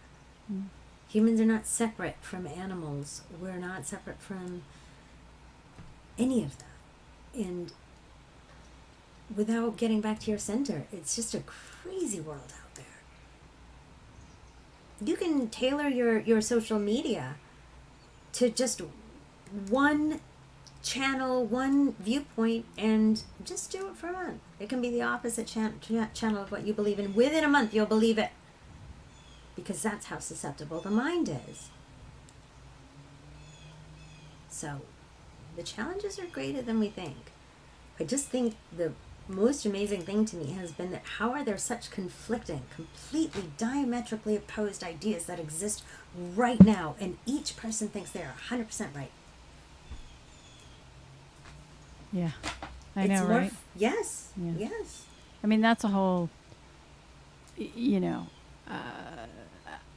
Mm. Humans are not separate from animals. We're not separate from any of that. And without getting back to your center, it's just a crazy world out there. You can tailor your social media to just one channel, one viewpoint, and just do it for a month. It can be the opposite channel of what you believe in. Within a month, you'll believe it. Because that's how susceptible the mind is. So, the challenges are greater than we think. I just think the most amazing thing to me has been that how are there such conflicting, completely diametrically opposed ideas that exist right now, and each person thinks they are 100% right. Yeah, I know, right? Yes, yeah. Yes. I mean, that's a whole,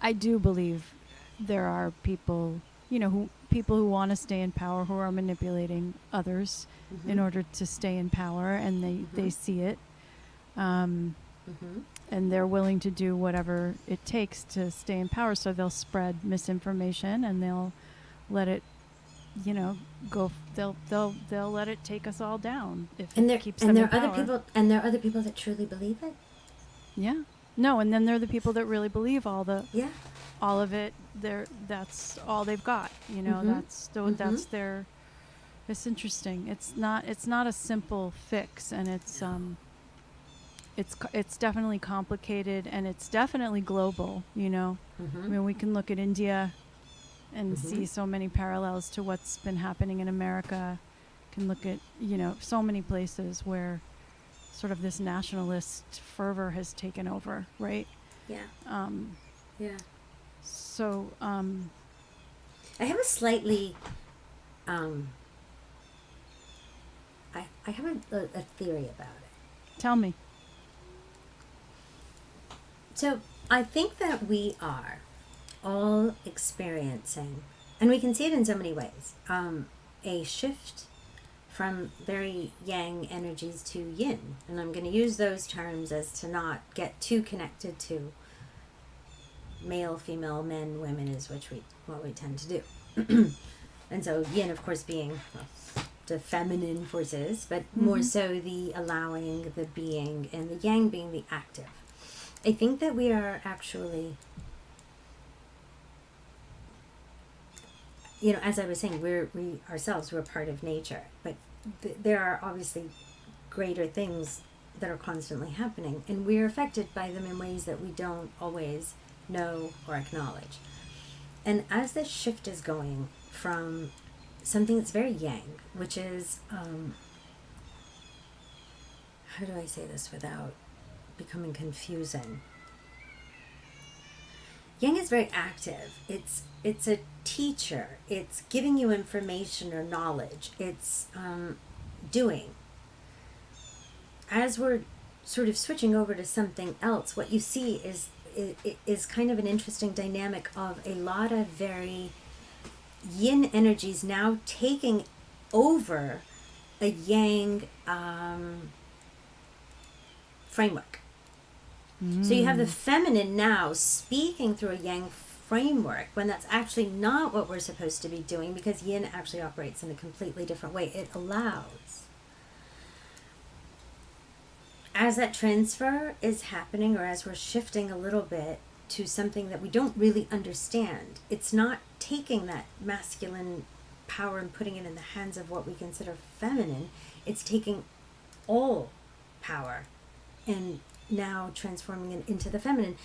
I do believe there are people, people who want to stay in power who are manipulating others in order to stay in power, and they see it. And they're willing to do whatever it takes to stay in power. So they'll spread misinformation and they'll let it you know, they'll let it take us all down if And it keeps them in power. there are other people that truly believe it. Yeah. No, and then there are the people that really believe all Yeah. of it. That's all they've got. You know, Mhm. that's their. It's interesting. It's not a simple fix, and it's definitely complicated, and it's definitely global. You know, I mean, we can look at India and see so many parallels to what's been happening in America. Can look at, you know, so many places where sort of this nationalist fervor has taken over, right? Yeah. Yeah. So, I have a slightly, I have a theory about it. tell me. So I think that we are all experiencing, and we can see it in so many ways, a shift from very yang energies to yin. And I'm going to use those terms as to not get too connected to male, female, men, women is what we tend to do. And so yin, of course, being the feminine forces, but more so the allowing, the being, and the yang being the active. I think that we are actually, you know, as I was saying, we ourselves, we're part of nature, but there are obviously greater things that are constantly happening, and we're affected by them in ways that we don't always know or acknowledge. And as this shift is going from something that's very yang, which is, how do I say this without becoming confusing? Yang is very active. It's a teacher. It's giving you information or knowledge. It's doing. As we're sort of switching over to something else, what you see is kind of an interesting dynamic of a lot of very yin energies now taking over a yang framework. So you have the feminine now speaking through a yang framework when that's actually not what we're supposed to be doing, because yin actually operates in a completely different way. It allows. As that transfer is happening, or as we're shifting a little bit to something that we don't really understand, it's not taking that masculine power and putting it in the hands of what we consider feminine. It's taking all power and now transforming it into the feminine.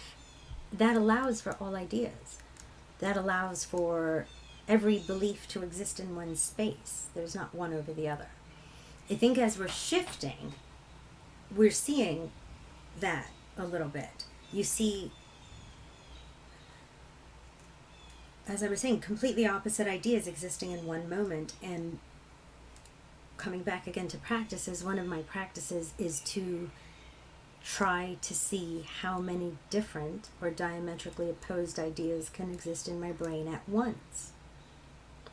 That allows for all ideas. That allows for every belief to exist in one space. There's not one over the other. I think as we're shifting, we're seeing that a little bit. You see, as I was saying, completely opposite ideas existing in one moment. And coming back again to practices, one of my practices is to try to see how many different or diametrically opposed ideas can exist in my brain at once.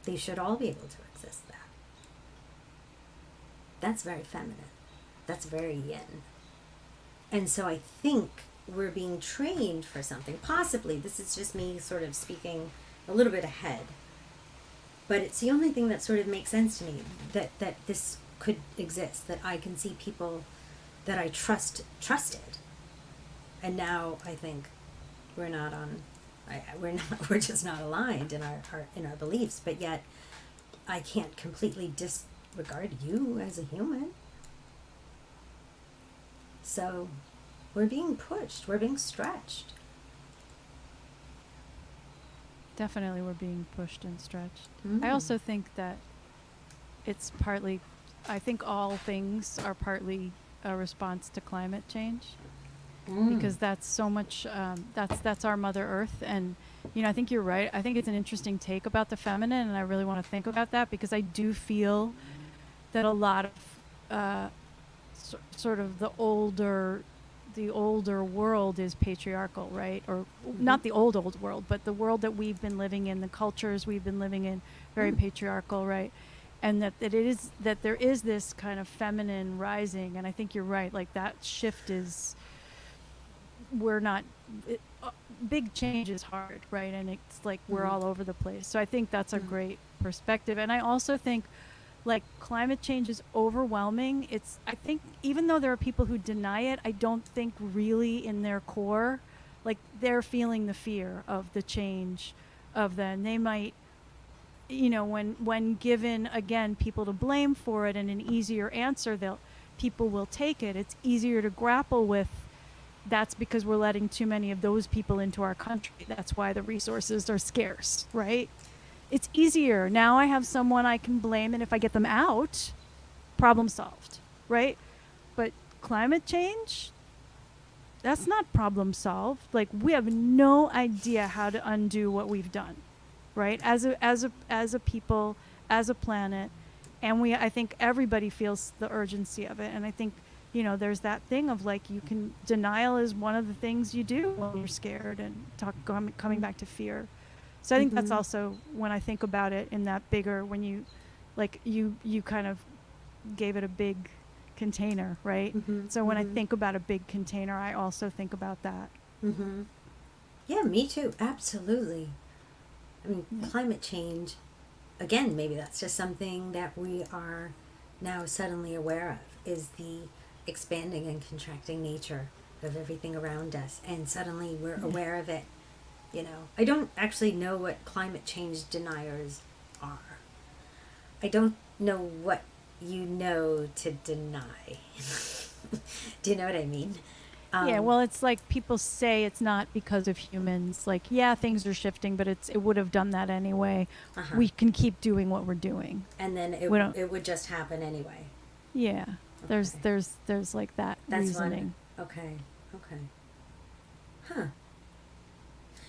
They should all be able to exist there. That's very feminine. That's very yin. And so I think we're being trained for something. Possibly, this is just me sort of speaking a little bit ahead. But it's the only thing that sort of makes sense to me, that this could exist, that I can see people that I trusted, and now I think we're not on, we're just not aligned in our beliefs. But yet, I can't completely disregard you as a human. So, we're being pushed. We're being stretched. Definitely we're being pushed and stretched. Mm. I also think that it's partly, I think all things are partly a response to climate change, because that's so much, that's our Mother Earth. And, you know, I think you're right. I think it's an interesting take about the feminine, and I really want to think about that, because I do feel that a lot of sort of the older world is patriarchal, right? Or not the old world, but the world that we've been living in, the cultures we've been living in, very patriarchal, right? And that there is this kind of feminine rising. And I think you're right. Like, that shift is, big change is hard, right? And it's like we're all over the place. So I think that's a great perspective. And I also think like climate change is overwhelming. I think even though there are people who deny it, I don't think really in their core, like they're feeling the fear of the change of the, and they might, when given again people to blame for it and an easier answer, people will take it. It's easier to grapple with. That's because we're letting too many of those people into our country. That's why the resources are scarce, right? It's easier. Now I have someone I can blame, and if I get them out, problem solved, right? But climate change, that's not problem solved. Like we have no idea how to undo what we've done, right? As a people, as a planet, and I think everybody feels the urgency of it. And I think there's that thing of like denial is one of the things you do when you're scared, and coming back to fear. So I think that's also when I think about it in that bigger, when you kind of gave it a big container, right? So when I think about a big container, I also think about that. Yeah, me too. Absolutely. I mean, climate change, again, maybe that's just something that we are now suddenly aware of, is the expanding and contracting nature of everything around us. And suddenly we're aware of it. I don't actually know what climate change deniers are. I don't know what you know to deny. Do you know what I mean? Yeah, well, it's like people say it's not because of humans. Like, yeah, things are shifting, but it would have done that anyway. We can keep doing what we're doing, and then it would just happen anyway. Yeah, okay. There's like that's reasoning. Okay. Huh.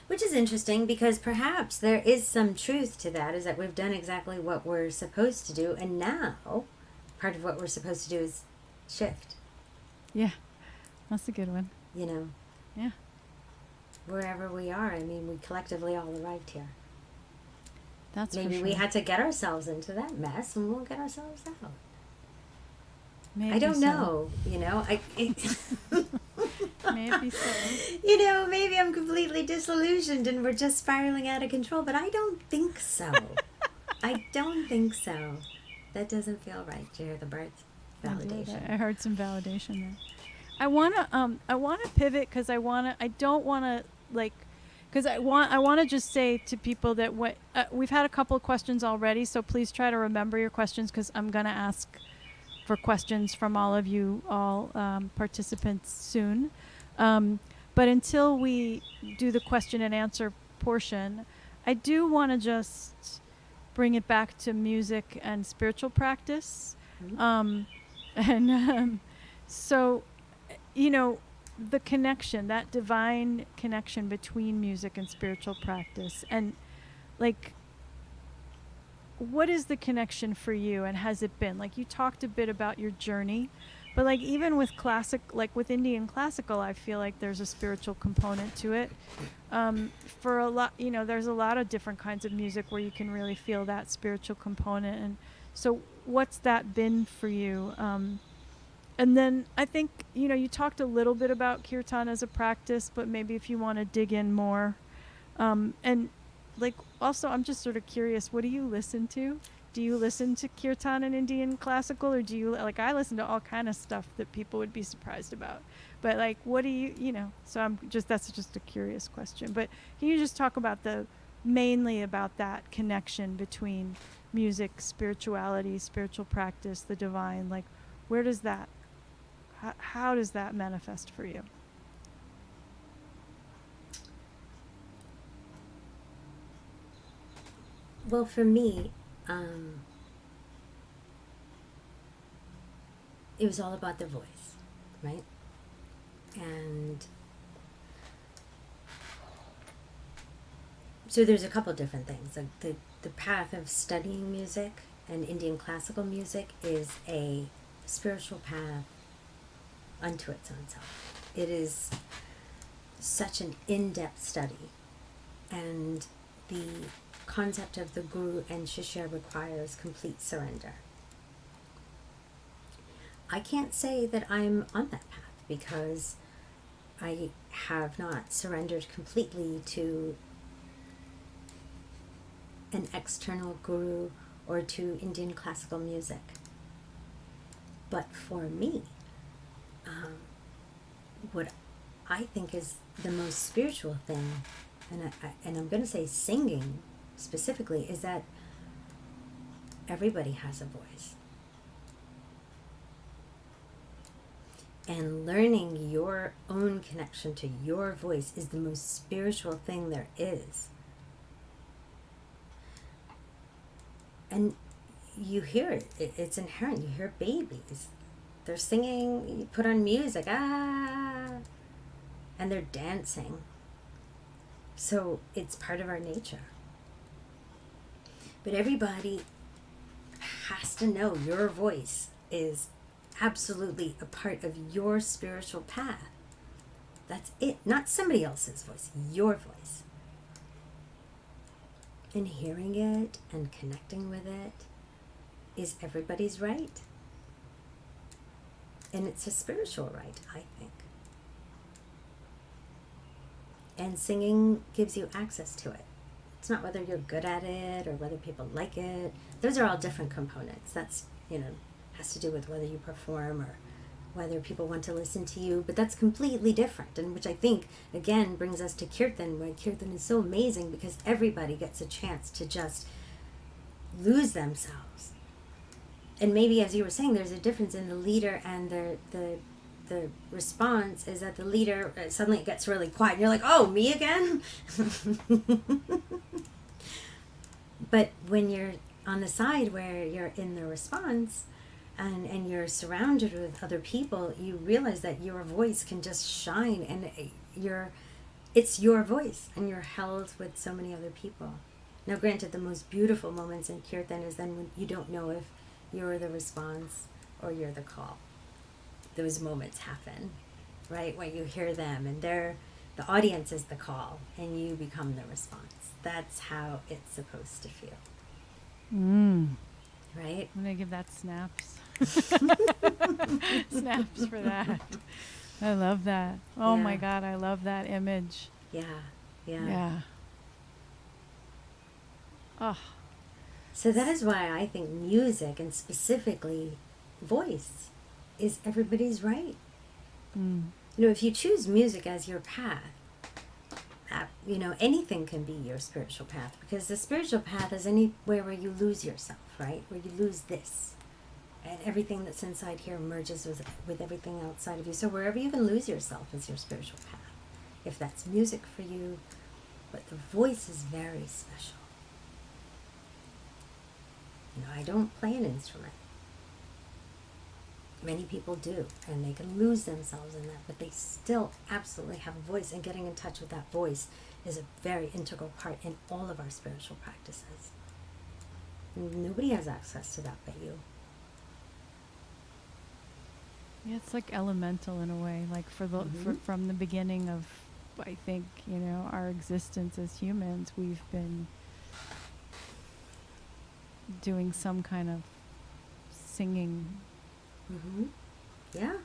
Which is interesting, because perhaps there is some truth to that, is that we've done exactly what we're supposed to do, and now part of what we're supposed to do is shift. Yeah, that's a good one. Yeah. Wherever we are, I mean, we collectively all arrived here. That's maybe for sure. We had to get ourselves into that mess, and we'll get ourselves out. Maybe I don't so. know, Maybe so. Maybe I'm completely disillusioned and we're just spiraling out of control, but I don't think so. I don't think so. That doesn't feel right. Did you hear the birds? Validation. I heard some validation there. I wanna pivot because I don't wanna because I want to just say to people that we've had a couple of questions already, so please try to remember your questions, because I'm gonna ask for questions from all of you, participants soon. But until we do the question and answer portion, I do want to just bring it back to music and spiritual practice. So, the connection, that divine connection between music and spiritual practice, and like, what is the connection for you, and has it been? Like, you talked a bit about your journey, but like even with with Indian classical, I feel like there's a spiritual component to it. For a lot, there's a lot of different kinds of music where you can really feel that spiritual component. And so what's that been for you? And then I think, you talked a little bit about kirtan as a practice, but maybe if you want to dig in more. And like, also, I'm just sort of curious, what do you listen to? Do you listen to kirtan and Indian classical, or do you, I listen to all kind of stuff that people would be surprised about. But like, what do you, so that's just a curious question. But can you just talk about mainly about that connection between music, spirituality, spiritual practice, the divine? Like, where does that, how does that manifest for you? Well, for me, it was all about the voice, right? And so there's a couple different things. Like the path of studying music and Indian classical music is a spiritual path unto its own self. It is such an in-depth study, and the concept of the guru and shishya requires complete surrender. I can't say that I'm on that path, because I have not surrendered completely to an external guru or to Indian classical music. But for me, what I think is the most spiritual thing, and I'm going to say singing specifically, is that everybody has a voice. And learning your own connection to your voice is the most spiritual thing there is. And you hear it. It's inherent. You hear babies. They're singing, you put on music, and they're dancing. So it's part of our nature. But everybody has to know your voice is absolutely a part of your spiritual path. That's it. Not somebody else's voice, your voice. And hearing it and connecting with it is everybody's right. And it's a spiritual right, I think. And singing gives you access to it. It's not whether you're good at it or whether people like it. Those are all different components. That's, has to do with whether you perform or whether people want to listen to you. But that's completely different. And which I think, again, brings us to kirtan, where kirtan is so amazing because everybody gets a chance to just lose themselves. And maybe, as you were saying, there's a difference in the leader and the response is that the leader, suddenly it gets really quiet and you're like, oh, me again? But when you're on the side where you're in the response and you're surrounded with other people, you realize that your voice can just shine and it's your voice and you're held with so many other people. Now, granted, the most beautiful moments in kirtan is then when you don't know if you're the response or you're the call. Those moments happen, right? When you hear them and the audience is the call and you become the response. That's how it's supposed to feel. Right? I'm going to give that snaps. Snaps for that. I love that. Oh my God, I love that image. Yeah. Oh. So that is why I think music, and specifically voice, is everybody's right. If you choose music as your path, anything can be your spiritual path, because the spiritual path is anywhere where you lose yourself, right? Where you lose this. And everything that's inside here merges with everything outside of you. So wherever you can lose yourself is your spiritual path. If that's music for you, but the voice is very special. I don't play an instrument. Many people do, and they can lose themselves in that, but they still absolutely have a voice, and getting in touch with that voice is a very integral part in all of our spiritual practices. And nobody has access to that but you. Yeah, it's like elemental in a way, like from the beginning of, I think, our existence as humans, we've been doing some kind of singing. Yeah.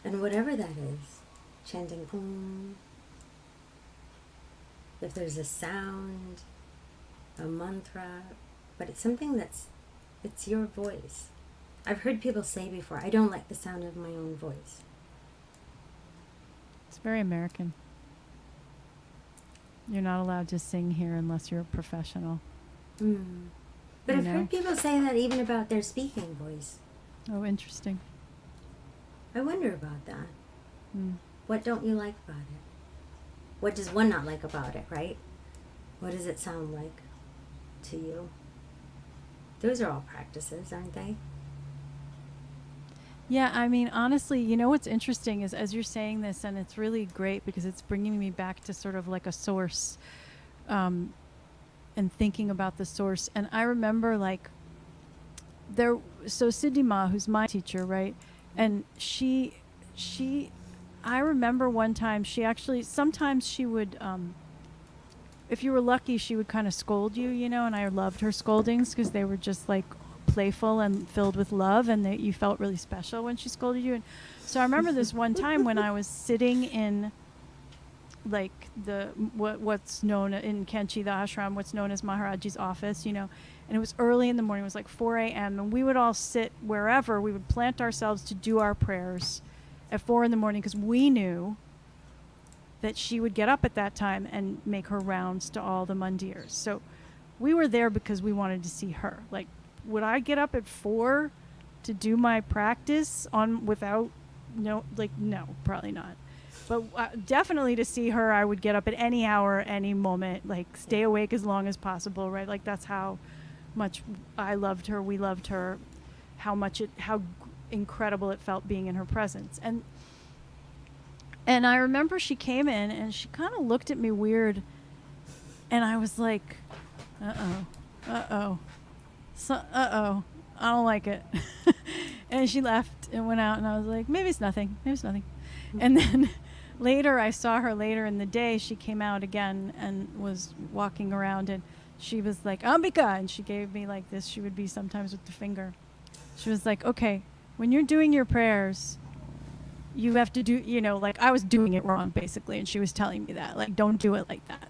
And whatever that is, chanting Om, if there's a sound, a mantra, but it's something it's your voice. I've heard people say before, I don't like the sound of my own voice. It's very American. You're not allowed to sing here unless you're a professional. But I've heard people say that even about their speaking voice. Oh, interesting. I wonder about that. What don't you like about it? What does one not like about it, right? What does it sound like to you? Those are all practices, aren't they? Yeah, I mean, honestly, what's interesting is as you're saying this, and it's really great because it's bringing me back to sort of like a source, and thinking about the source. And I remember so Siddhi Ma, who's my teacher, right? And I remember one time sometimes she would, if you were lucky, she would kind of scold you, and I loved her scoldings because they were just like playful and filled with love, and that you felt really special when she scolded you. And so I remember this one time when I was sitting in like what's known in Kanchi, the ashram, what's known as Maharaji's office, and it was early in the morning. It was like 4 a.m. and we would all sit wherever. We would plant ourselves to do our prayers at 4 in the morning because we knew that she would get up at that time and make her rounds to all the mandirs. So we were there because we wanted to see her. Like, would I get up at 4 to do my practice without no, probably not. But definitely to see her, I would get up at any hour, any moment, like stay awake as long as possible, right? Like that's how much I loved her, we loved her, how incredible it felt being in her presence. And I remember she came in and she kind of looked at me weird, and I was like, uh-oh, I don't like it. And she left and went out, and I was like, maybe it's nothing. And then later, I saw her later in the day. She came out again and was walking around, and she was like, Ambika, and she gave me like this. She would be sometimes with the finger. She was like, okay, when you're doing your prayers, you have to do, like I was doing it wrong basically, and she was telling me that, like, don't do it like that.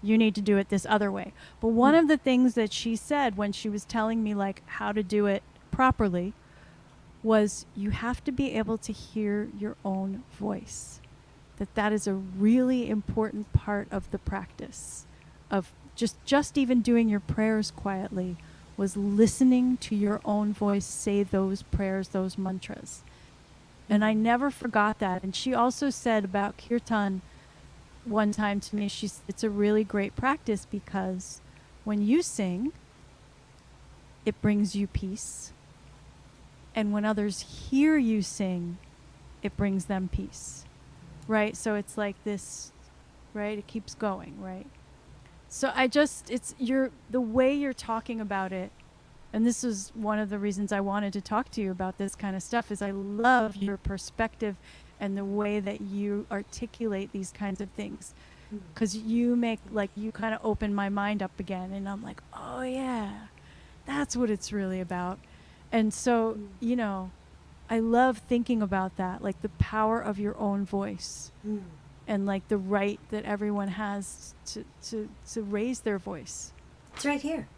You need to do it this other way. But one of the things that she said when she was telling me like how to do it properly was you have to be able to hear your own voice. That is a really important part of the practice of just even doing your prayers quietly, was listening to your own voice say those prayers, those mantras. And I never forgot that. And she also said about kirtan one time to me, it's a really great practice because when you sing, it brings you peace. And when others hear you sing, it brings them peace. Right? So it's like this, right? It keeps going, right? So the way you're talking about it, and this is one of the reasons I wanted to talk to you about this kind of stuff, is I love your perspective and the way that you articulate these kinds of things. Because you kind of open my mind up again, and I'm like, oh yeah, that's what it's really about. And so, I love thinking about that, like the power of your own voice and like the right that everyone has to raise their voice. It's right here.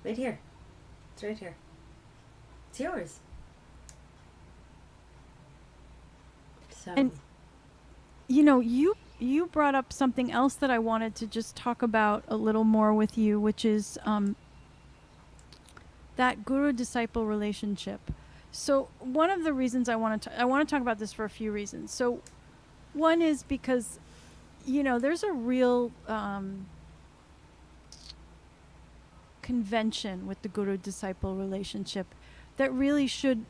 Right here. It's right here. It's yours. So. And, you brought up something else that I wanted to just talk about a little more with you, which is that guru-disciple relationship. So one of the reasons I want to talk about this for a few reasons. So one is because, there's a real convention with the guru-disciple relationship that really should,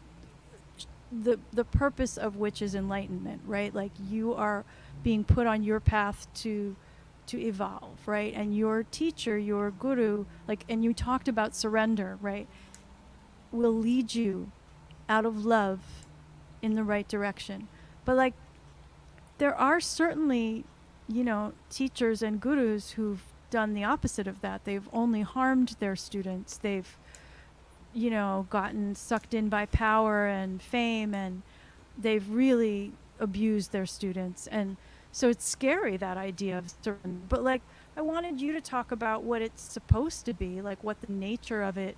the purpose of which is enlightenment, right? Like you are being put on your path to evolve, right? And your teacher, your guru, and you talked about surrender, right? Will lead you out of love in the right direction. But there are certainly, teachers and gurus who've done the opposite of that. They've only harmed their students. They've, gotten sucked in by power and fame, and they've really abused their students. And so it's scary, that idea of surrender. But I wanted you to talk about what it's supposed to be, what the nature of it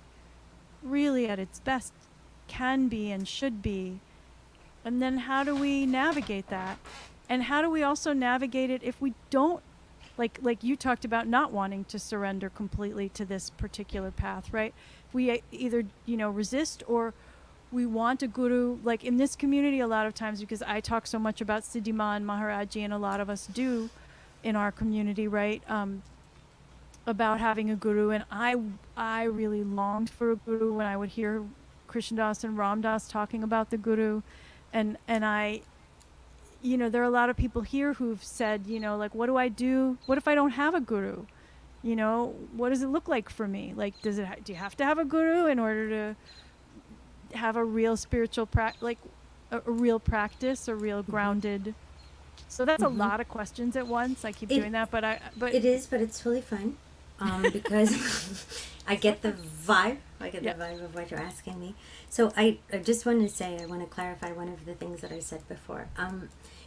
really at its best can be and should be, and then how do we navigate that, and how do we also navigate it if we don't, like you talked about not wanting to surrender completely to this particular path, right? We either resist, or we want a guru, in this community a lot of times, because I talk so much about Siddhima and Maharaji, and a lot of us do in our community, right? About having a guru, and I really longed for a guru when I would hear Krishnadas and Ramdas talking about the guru, and I, there are a lot of people here who've said, what do I do? What if I don't have a guru? What does it look like for me? Do you have to have a guru in order to have a real spiritual a real practice, a real grounded? So that's a lot of questions at once. I keep doing that, but it is, but it's totally fun. Because I get the vibe. I get the vibe of what you're asking me. So I just wanted to say, I want to clarify one of the things that I said before.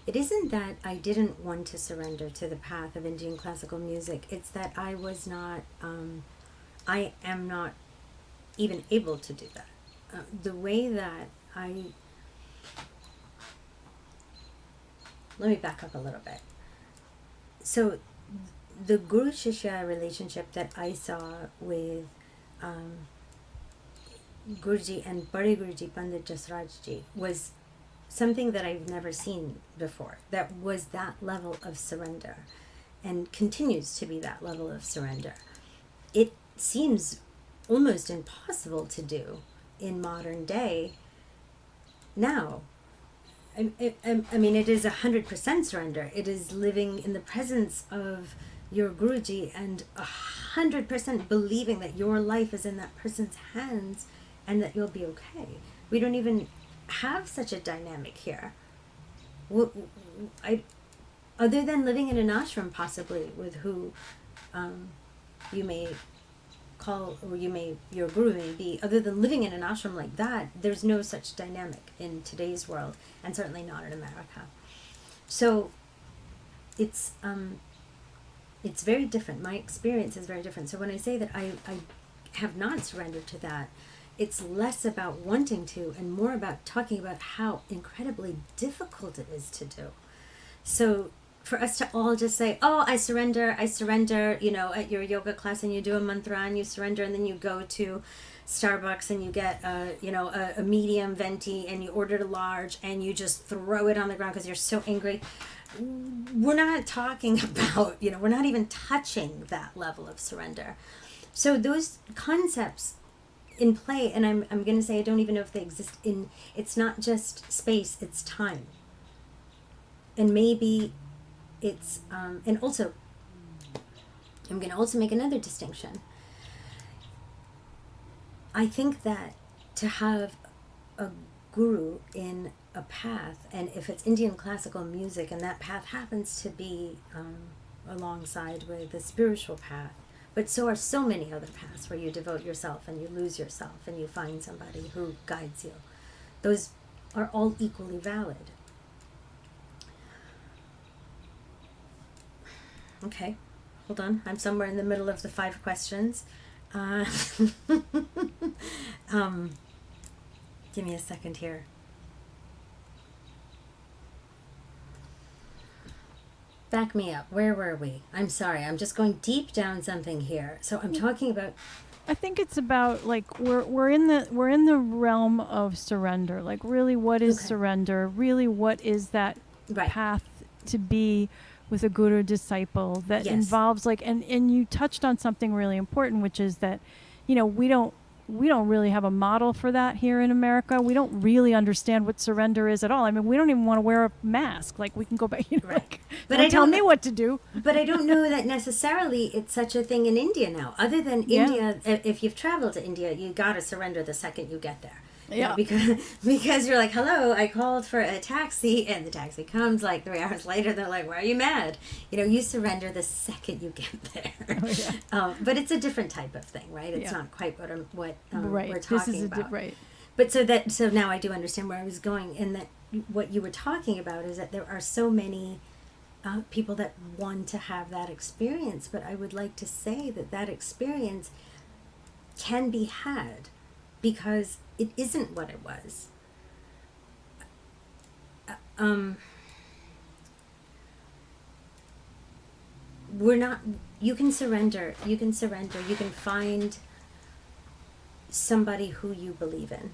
it isn't that I didn't want to surrender to the path of Indian classical music. It's that I was not, I am not even able to do that. The way that let me back up a little bit. So the Guru Shishya relationship that I saw with Guruji and Bade Guruji Pandit Jasraj Ji was something that I've never seen before. That was that level of surrender, and continues to be that level of surrender. It seems almost impossible to do in modern day now. I mean, it is 100% surrender. It is living in the presence of your Guruji and 100% believing that your life is in that person's hands and that you'll be okay. We don't even have such a dynamic here. Other than living in an ashram, possibly, with who you may call, or your guru may be, other than living in an ashram like that, there's no such dynamic in today's world, and certainly not in America. So it's very different. My experience is very different. So when I say that I have not surrendered to that, it's less about wanting to and more about talking about how incredibly difficult it is to do. So for us to all just say, oh, I surrender, you know, at your yoga class, and you do a mantra and you surrender, and then you go to Starbucks and you get a medium venti and you order a large and you just throw it on the ground because you're so angry. We're not talking about, we're not even touching that level of surrender. So those concepts in play, and I'm going to say I don't even know if they exist it's not just space, it's time. And maybe it's, and also, I'm going to also make another distinction. I think that to have a guru in a path, and if it's Indian classical music and that path happens to be alongside with the spiritual path, but so are so many other paths where you devote yourself and you lose yourself and you find somebody who guides you. Those are all equally valid. Okay, hold on. I'm somewhere in the middle of the 5 questions. Give me a second here. Back me up. Where were we? I'm sorry. I'm just going deep down something here. So I'm talking about. I think it's about like we're in the realm of surrender. Like really, what is surrender? Really, what is that path to be with a guru disciple that involves like and you touched on something really important, which is that we don't really have a model for that here in America. We don't really understand what surrender is at all. I mean, we don't even want to wear a mask. Like we can go back, like, but don't tell me what to do. But I don't know that necessarily it's such a thing in India now. Other than India, if you've traveled to India, you got to surrender the second you get there. Yeah, because you're like, hello, I called for a taxi, and the taxi comes like 3 hours later. They're like, why are you mad? You surrender the second you get there. Oh, yeah. But it's a different type of thing, right? It's not quite what we're talking about. Right. But so now I do understand where I was going, and that what you were talking about is that there are so many people that want to have that experience. But I would like to say that experience can be had because it isn't what it was. We're not. You can surrender. You can find somebody who you believe in,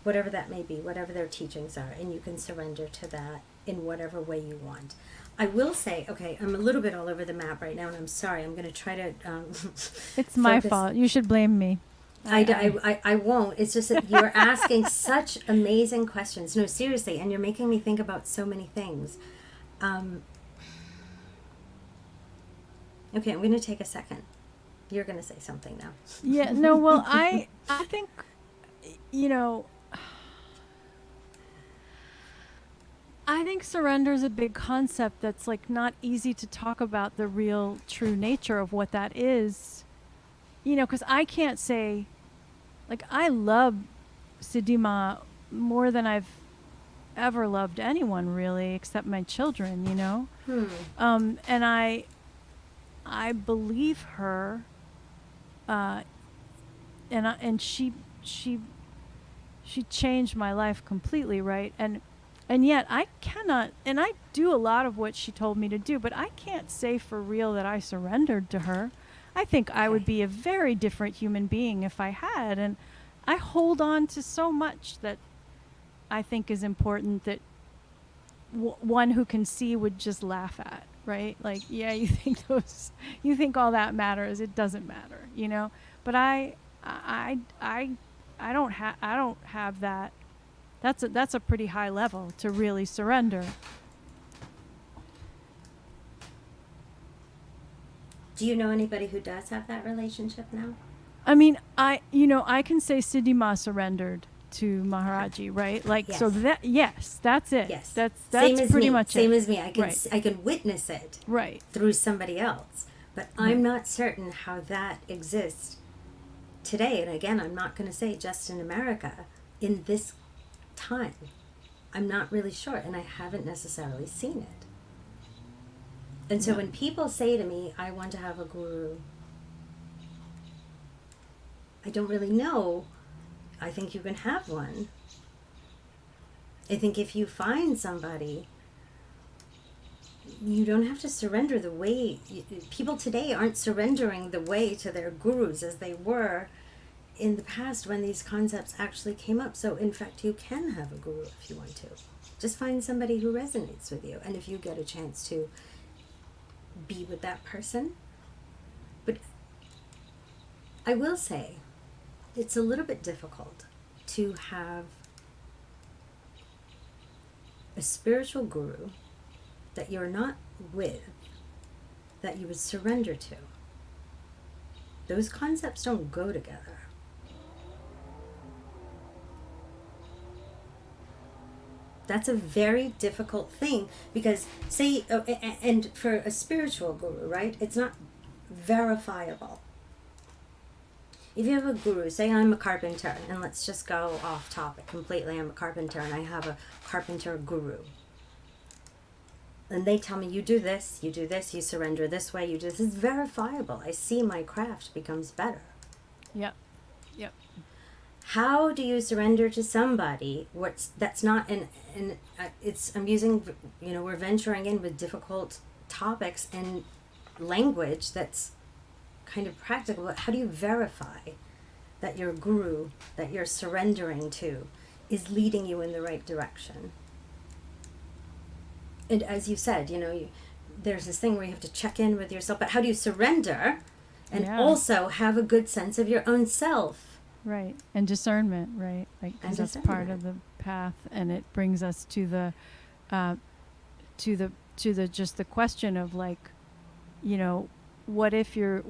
whatever that may be, whatever their teachings are, and you can surrender to that in whatever way you want. I will say, okay, I'm a little bit all over the map right now, and I'm sorry. I'm going to try to. It's my fault. You should blame me. I won't. It's just that you're asking such amazing questions. No, seriously, and you're making me think about so many things. Okay, I'm going to take a second. You're going to say something now. Yeah, no, well, I think, I think surrender is a big concept that's like not easy to talk about the real true nature of what that is. Because I can't say, like, I love Siddhi Ma more than I've ever loved anyone really except my children, you know? And I believe her, and she changed my life completely, right? And yet I cannot, and I do a lot of what she told me to do, but I can't say for real that I surrendered to her. I think I would be a very different human being if I had, and I hold on to so much that I think is important that one who can see would just laugh at, right? Like, yeah, you think all that matters. It doesn't matter, you know. But I don't have that. That's a pretty high level to really surrender. Do you know anybody who does have that relationship now? I mean, I can say Siddhi Ma surrendered to Maharaji, right? Like, Yes. so that's it. Yes. That's Same as pretty me. much Same it. as me. I can Right. I can witness it Right. through somebody else, but I'm not certain how that exists today. And again, I'm not going to say just in America in this time. I'm not really sure, and I haven't necessarily seen it. And so when people say to me, I want to have a guru, I don't really know. I think you can have one. I think if you find somebody, you don't have to surrender the way. People today aren't surrendering the way to their gurus as they were in the past when these concepts actually came up. So in fact, you can have a guru if you want to. Just find somebody who resonates with you. And if you get a chance to be with that person. But I will say, it's a little bit difficult to have a spiritual guru that you're not with, that you would surrender to. Those concepts don't go together. That's a very difficult thing because, say, and for a spiritual guru, right, it's not verifiable. If you have a guru, say I'm a carpenter, and let's just go off topic completely, I'm a carpenter and I have a carpenter guru. And they tell me, you do this, you surrender this way, you do this. It's verifiable. I see my craft becomes better. Yep. How do you surrender to somebody that's not I'm using, we're venturing in with difficult topics and language that's kind of practical, but how do you verify that your guru that you're surrendering to is leading you in the right direction? And as you said, there's this thing where you have to check in with yourself, but how do you surrender and also have a good sense of your own self? Right. And discernment, right? Like, 'cause that's part of the path, and it brings us to the just the question of, like, what if your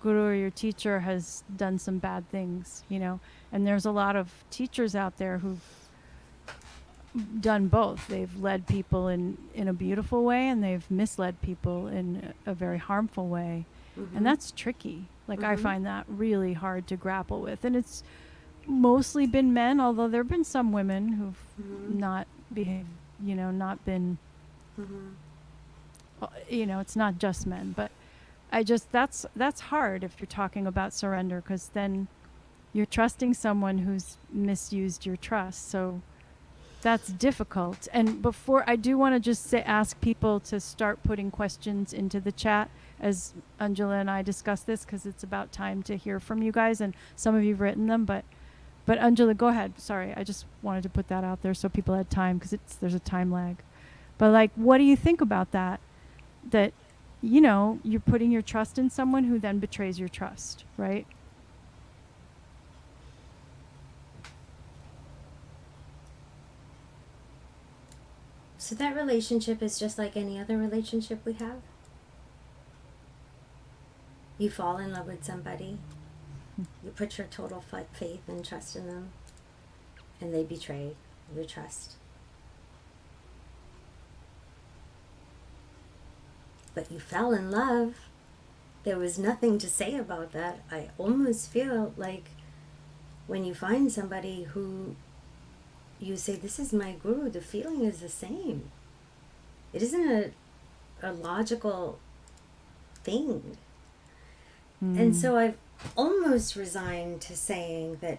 guru or your teacher has done some bad things, and there's a lot of teachers out there who've done both. They've led people in a beautiful way, and they've misled people in a very harmful way. Mm-hmm. And that's tricky. Like, I find that really hard to grapple with. And it's mostly been men, although there have been some women who've not behaved, not been, it's not just men. But that's hard if you're talking about surrender, because then you're trusting someone who's misused your trust. So that's difficult. And before, I do want to just ask people to start putting questions into the chat as Anjula and I discuss this, because it's about time to hear from you guys, and some of you've written them, but Anjula, go ahead. Sorry, I just wanted to put that out there so people had time, because there's a time lag. But, like, what do you think about that? That, you're putting your trust in someone who then betrays your trust, right? So that relationship is just like any other relationship we have? You fall in love with somebody, you put your total faith and trust in them, and they betray your trust. But you fell in love. There was nothing to say about that. I almost feel like when you find somebody who you say, this is my guru, the feeling is the same. It isn't a logical thing. And so I've almost resigned to saying that,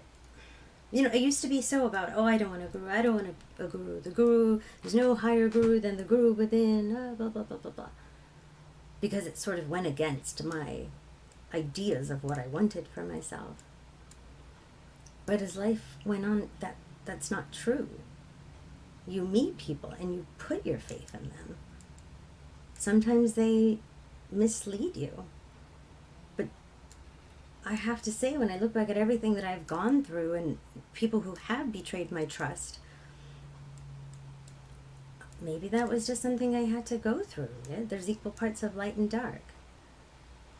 I used to be so about, I don't want a guru, I don't want a guru. The guru, there's no higher guru than the guru within, blah, blah, blah, blah, blah. Because it sort of went against my ideas of what I wanted for myself. But as life went on, that's not true. You meet people and you put your faith in them. Sometimes they mislead you. But I have to say, when I look back at everything that I've gone through and people who have betrayed my trust, maybe that was just something I had to go through. Yeah? There's equal parts of light and dark.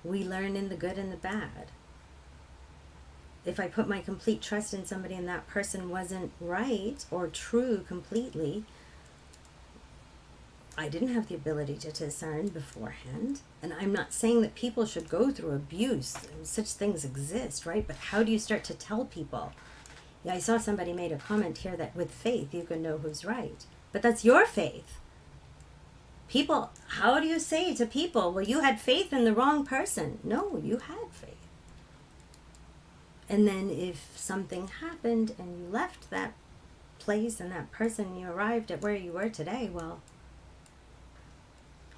We learn in the good and the bad. If I put my complete trust in somebody and that person wasn't right or true completely, I didn't have the ability to discern beforehand. And I'm not saying that people should go through abuse. Such things exist, right? But how do you start to tell people? Yeah, I saw somebody made a comment here that with faith you can know who's right. But that's your faith. People, how do you say to people, well, you had faith in the wrong person? No, you had faith. And then if something happened and you left that place and that person, you arrived at where you were today, well,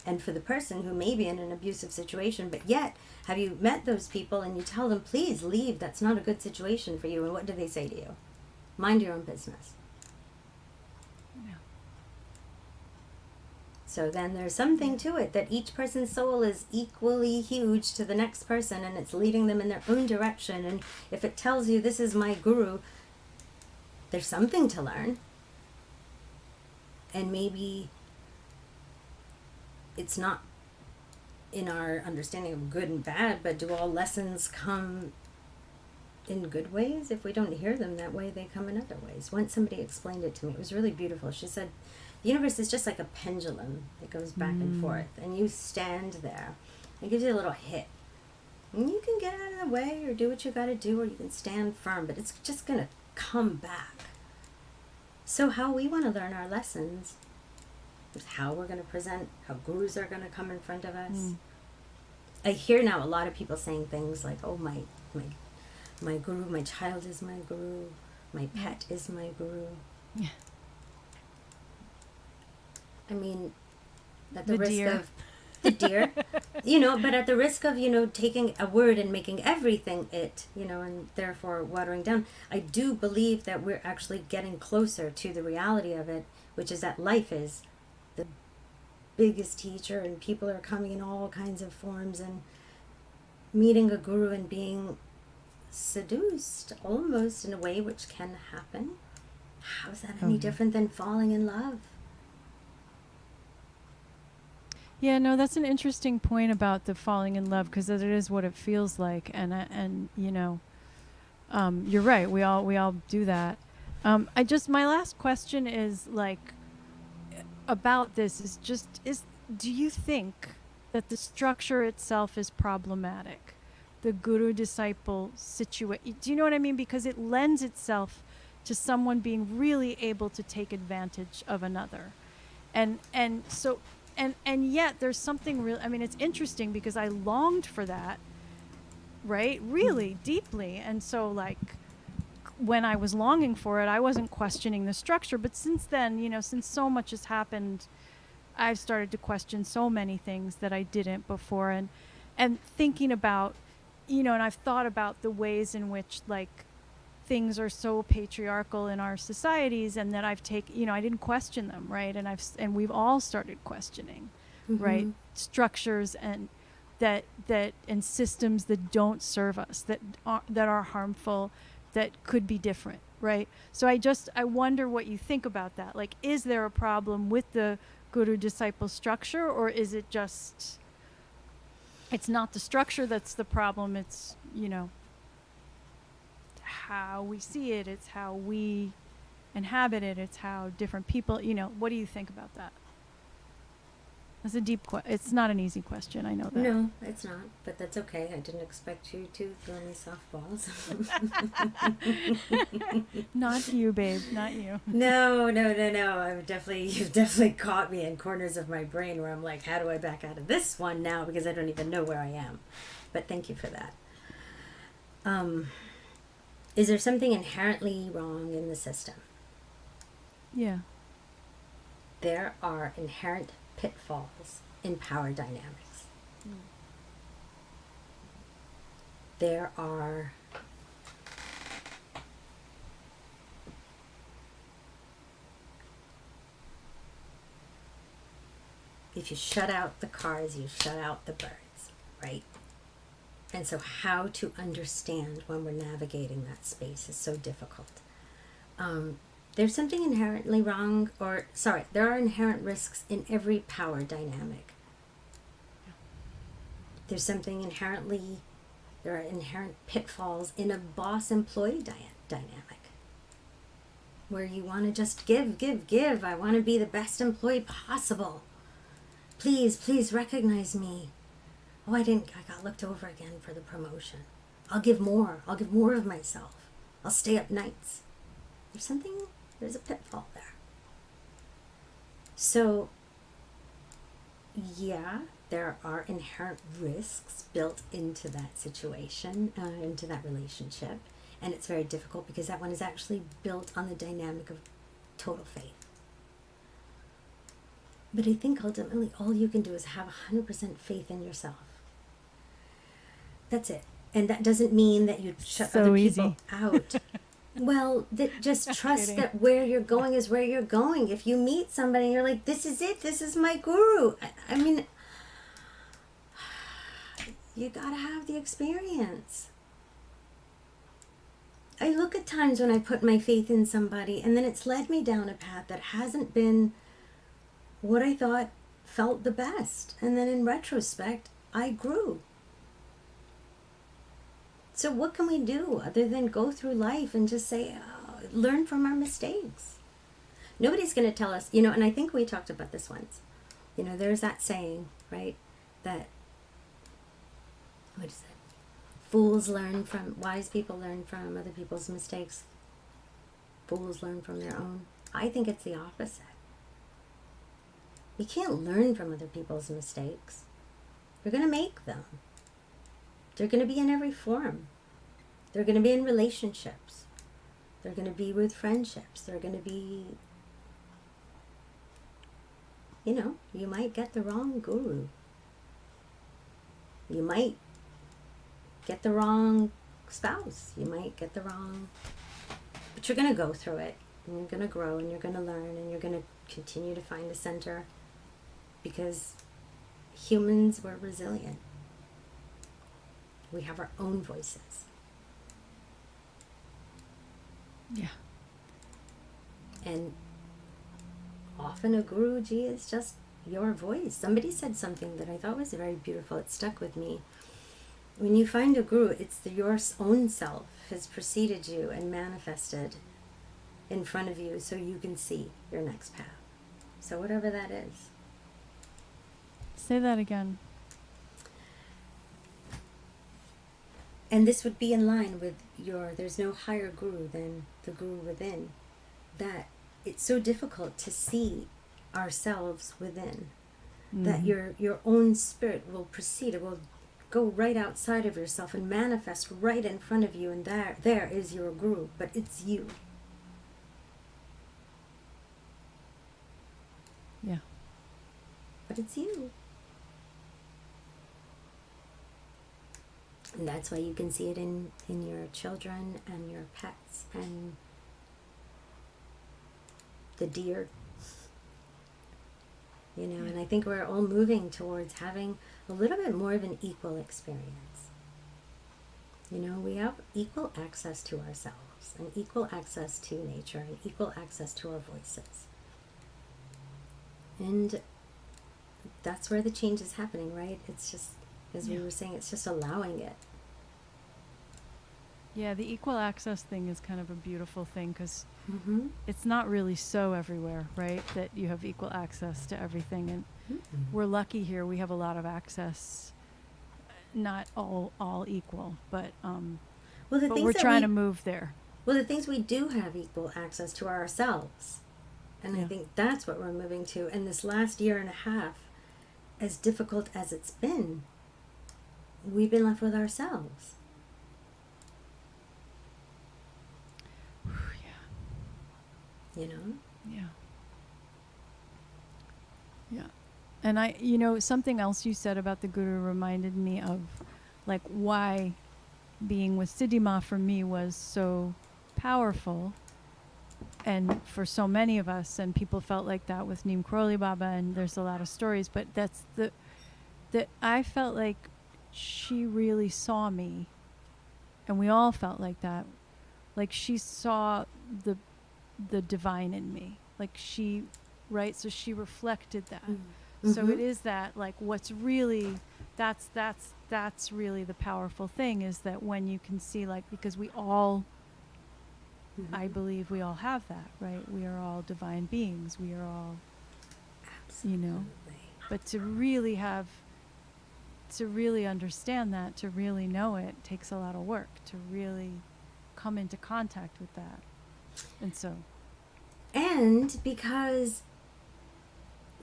and for the person who may be in an abusive situation, but yet have you met those people and you tell them, please leave, that's not a good situation for you, and what do they say to you? Mind your own business. Yeah. So then there's something to it, that each person's soul is equally huge to the next person, and it's leading them in their own direction. And if it tells you this is my guru, there's something to learn. And maybe it's not in our understanding of good and bad, but do all lessons come in good ways? If we don't hear them that way, they come in other ways. Once somebody explained it to me, it was really beautiful. She said, the universe is just like a pendulum. It goes back and forth, and you stand there. It gives you a little hit. And you can get out of the way or do what you got to do, or you can stand firm, but it's just going to come back. So how we want to learn our lessons is how we're going to present, how gurus are going to come in front of us. I hear now a lot of people saying things like, oh, my guru, my child is my guru, my pet is my guru. Yeah. I mean, at The the risk deer. of the deer, but at the risk of, taking a word and making everything it, and therefore watering down, I do believe that we're actually getting closer to the reality of it, which is that life is the biggest teacher, and people are coming in all kinds of forms, and meeting a guru and being seduced almost in a way which can happen. How is that any different than falling in love? Yeah, no, that's an interesting point about the falling in love, because it is what it feels like, and you're right. We all do that. My last question is about this is do you think that the structure itself is problematic? The guru-disciple situation. Do you know what I mean? Because it lends itself to someone being really able to take advantage of another, and yet there's something real. I mean, it's interesting because I longed for that, right? Really deeply. And so when I was longing for it, I wasn't questioning the structure. But since then, since so much has happened, I've started to question so many things that I didn't before. And thinking about, and I've thought about the ways in which things are so patriarchal in our societies, and that I've taken, I didn't question them, right? And we've all started questioning, right? Structures and and systems that don't serve us, that are harmful, that could be different, right? So I wonder what you think about that. Is there a problem with the guru-disciple structure, or is it just, it's not the structure that's the problem, it's, how we see it, it's how we inhabit it, it's how different people, what do you think about that? It's a deep it's not an easy question. I know that. No, it's not, but that's okay. I didn't expect you to throw me softballs. Not you, babe. Not you. No. You've definitely caught me in corners of my brain where I'm like, how do I back out of this one now? Because I don't even know where I am. But thank you for that. Is there something inherently wrong in the system? Yeah. There are inherent pitfalls in power dynamics. There are if you shut out the cars, you shut out the birds, right? And so how to understand when we're navigating that space is so difficult. There's something inherently wrong, there are inherent risks in every power dynamic. There are inherent pitfalls in a boss-employee dynamic. Where you want to just give. I want to be the best employee possible. Please recognize me. Oh, I got looked over again for the promotion. I'll give more of myself. I'll stay up nights. There's a pitfall there. So, yeah, there are inherent risks built into that situation, into that relationship. And it's very difficult because that one is actually built on the dynamic of total faith. But I think ultimately all you can do is have 100% faith in yourself. That's it. And that doesn't mean that you shut other people out. Well, just trust that where you're going is where you're going. If you meet somebody and you're like, this is it, this is my guru. I mean, you gotta have the experience. I look at times when I put my faith in somebody and then it's led me down a path that hasn't been what I thought felt the best. And then in retrospect, I grew. So what can we do other than go through life and just say, learn from our mistakes? Nobody's going to tell us, and I think we talked about this once. There's that saying, right, that, what is it? Wise people learn from other people's mistakes. Fools learn from their own. I think it's the opposite. You can't learn from other people's mistakes. You're going to make them. They're going to be in every form. They're going to be in relationships. They're going to be with friendships. They're going to be, you might get the wrong guru. You might get the wrong spouse. You might get the wrong, but you're going to go through it. And you're going to grow and you're going to learn and you're going to continue to find a center because humans were resilient. We have our own voices. Yeah. And often a Guruji is just your voice. Somebody said something that I thought was very beautiful. It stuck with me. When you find a Guru, it's your own self has preceded you and manifested in front of you so you can see your next path. So whatever that is. Say that again. And this would be in line with there's no higher guru than the guru within. That it's so difficult to see ourselves within. Mm-hmm. That your own spirit will proceed, it will go right outside of yourself and manifest right in front of you, and there is your guru, but it's you. Yeah. But it's you. And that's why you can see it in your children and your pets and the deer. And I think we're all moving towards having a little bit more of an equal experience. We have equal access to ourselves and equal access to nature and equal access to our voices. And that's where the change is happening, right? It's just, as we were saying, it's just allowing it. Yeah, the equal access thing is kind of a beautiful thing because Mm-hmm. it's not really so everywhere, right? That you have equal access to everything. And Mm-hmm. we're lucky here. We have a lot of access, not all equal, Well, the but things we're that trying to we move there. well, the things we do have equal access to are ourselves, and I Yeah. think that's what we're moving to. And this last year and a half, as difficult as it's been, we've been left with ourselves. Yeah. You know. Yeah. Yeah. And something else you said about the guru reminded me of like why being with Siddhima for me was so powerful and for so many of us, and people felt like that with Neem Karoli Baba, and there's a lot of stories, but that's that I felt like she really saw me, and we all felt like that. Like she saw the divine in me. Like she, right? So she reflected that. Mm-hmm. So it is that like what's really that's really the powerful thing is that when you can see like because we all Mm-hmm. I believe we all have that, right? We are all divine beings. We are all, Absolutely. but to really understand that, to really know it takes a lot of work to really come into contact with that. And so, And because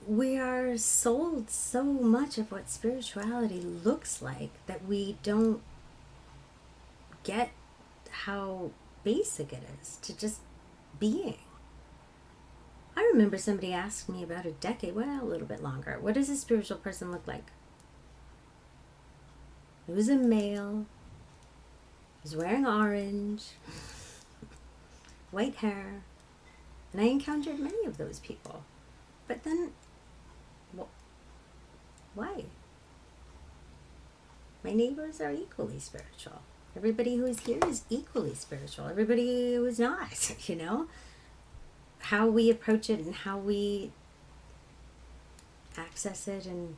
we are sold so much of what spirituality looks like that we don't get how basic it is to just being. I remember somebody asked me about a decade, well, a little bit longer, what does a spiritual person look like? It was a male, he was wearing orange, white hair, and I encountered many of those people. But then, why? My neighbors are equally spiritual. Everybody who is here is equally spiritual. Everybody who is not, you know? How we approach it and how we access it and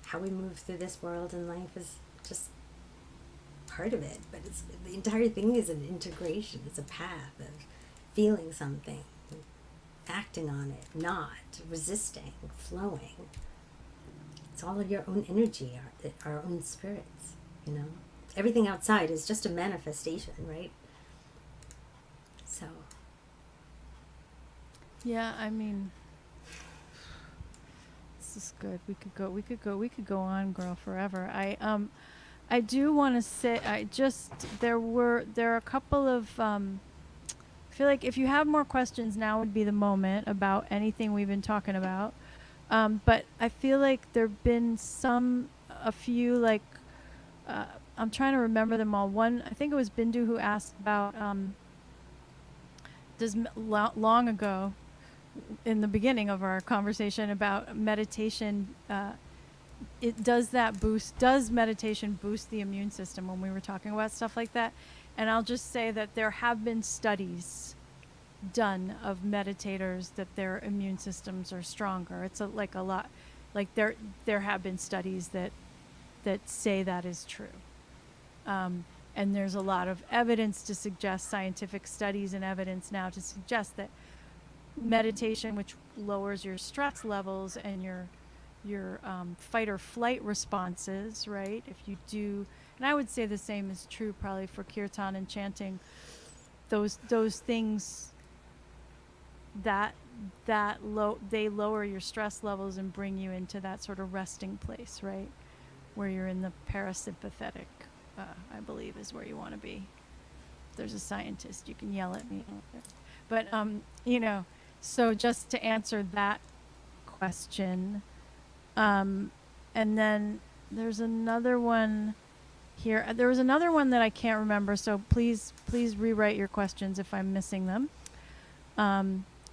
how we move through this world and life is just part of it. But it's the entire thing is an integration. It's a path of feeling something, acting on it, not resisting, flowing. It's all of your own energy, our own spirits, you know? Everything outside is just a manifestation, right? So. yeah, I mean, this is good. We could go on, girl, forever. I do want to say, there are a couple of, I feel like if you have more questions, now would be the moment about anything we've been talking about. But I feel like there've been a few, like, I'm trying to remember them all. One, I think it was Bindu who asked about, long ago, in the beginning of our conversation about meditation, does meditation boost the immune system when we were talking about stuff like that? And I'll just say that there have been studies done of meditators that their immune systems are stronger. It's like a lot, like there have been studies that say that is true. And there's a lot of evidence to suggest, scientific studies and evidence now to suggest that meditation, which lowers your stress levels and your fight or flight responses, right? If you do, and I would say the same is true probably for kirtan and chanting, those things they lower your stress levels and bring you into that sort of resting place, right? Where you're in the parasympathetic, I believe is where you want to be. If there's a scientist, you can yell at me. But, so just to answer that question, and then there's another one here. There was another one that I can't remember, so please rewrite your questions if I'm missing them.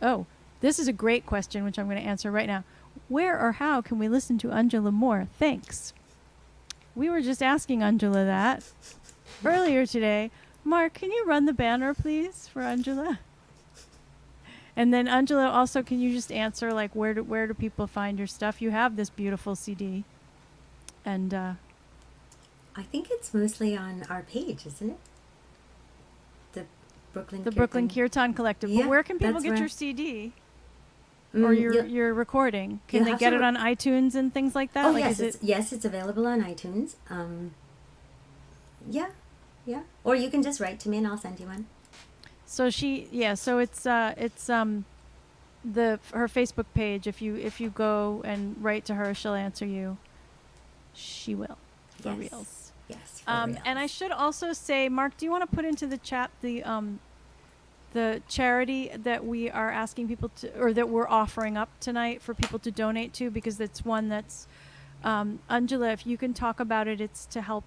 Oh, this is a great question, which I'm going to answer right now. Where or how can we listen to Anjula more? Thanks. We were just asking Anjula that earlier today. Mark, can you run the banner, please, for Anjula? And then Anjula, also, can you just answer, like, where do people find your stuff? You have this beautiful CD. And I think it's mostly on our page, isn't it? Brooklyn The Brooklyn Kirtan Collective. But Yeah, where can people that's get where- your CD or your recording? Can you'll they have get to it on iTunes and things like that? Oh, like, yes, is yes, it's available on iTunes. Yeah, yeah. Or you can just write to me and I'll send you one. So so it's her Facebook page. If you go and write to her, she'll answer you. She will, for Yes. reals. Yes, for reals. And I should also say, Mark, do you want to put into the chat the charity that we are asking people to, or that we're offering up tonight for people to donate to, because it's one that's Anjula, if you can talk about it, it's to help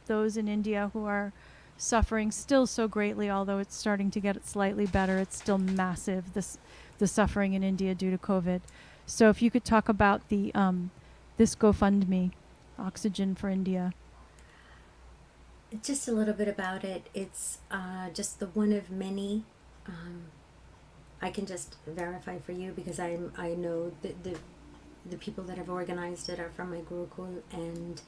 those in India who are suffering still so greatly, although it's starting to get slightly better. It's still massive, the suffering in India due to COVID. So if you could talk about the this GoFundMe, Oxygen for India. Just a little bit about it. It's just the one of many. I can just verify for you because I know the people that have organized it are from my Gurukul, and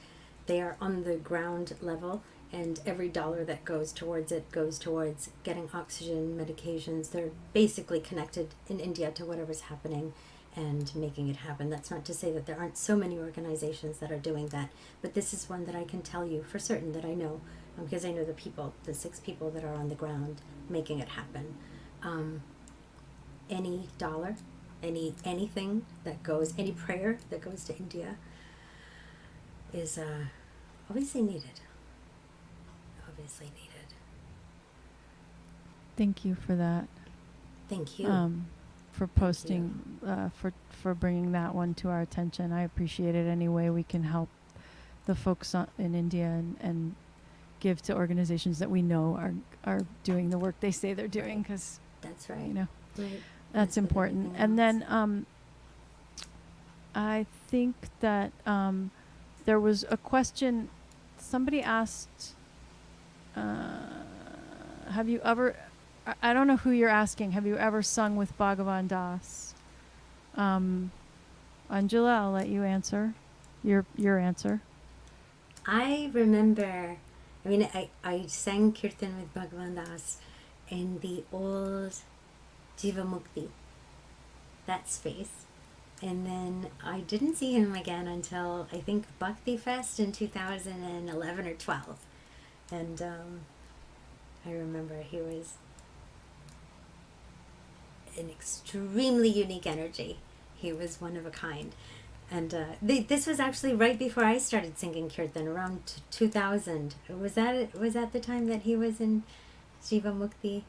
they are on the ground level, and every dollar that goes towards it goes towards getting oxygen, medications. They're basically connected in India to whatever's happening and making it happen. That's not to say that there aren't so many organizations that are doing that, but this is one that I can tell you for certain that I know, because I know the 6 people that are on the ground making it happen. Any dollar, anything that goes, any prayer that goes to India is obviously needed. Obviously needed. Thank you for that. Thank you. For posting, for bringing that one to our attention. I appreciate it. Any way we can help the folks in India and give to organizations that we know are doing the work they say they're doing, because That's right. you know, Right. that's important. And then I think that there was a question somebody asked, have you ever, I don't know who you're asking, have you ever sung with Bhagavan Das? Anjula, I'll let you answer your answer. I remember, I sang kirtan with Bhagavan Das in the old Jiva Mukti, that space. And then I didn't see him again until, I think, Bhakti Fest in 2011 or 12. And I remember he was an extremely unique energy. He was one of a kind. And this was actually right before I started singing kirtan, around 2000. Was that the time that he was in Jiva Mukti?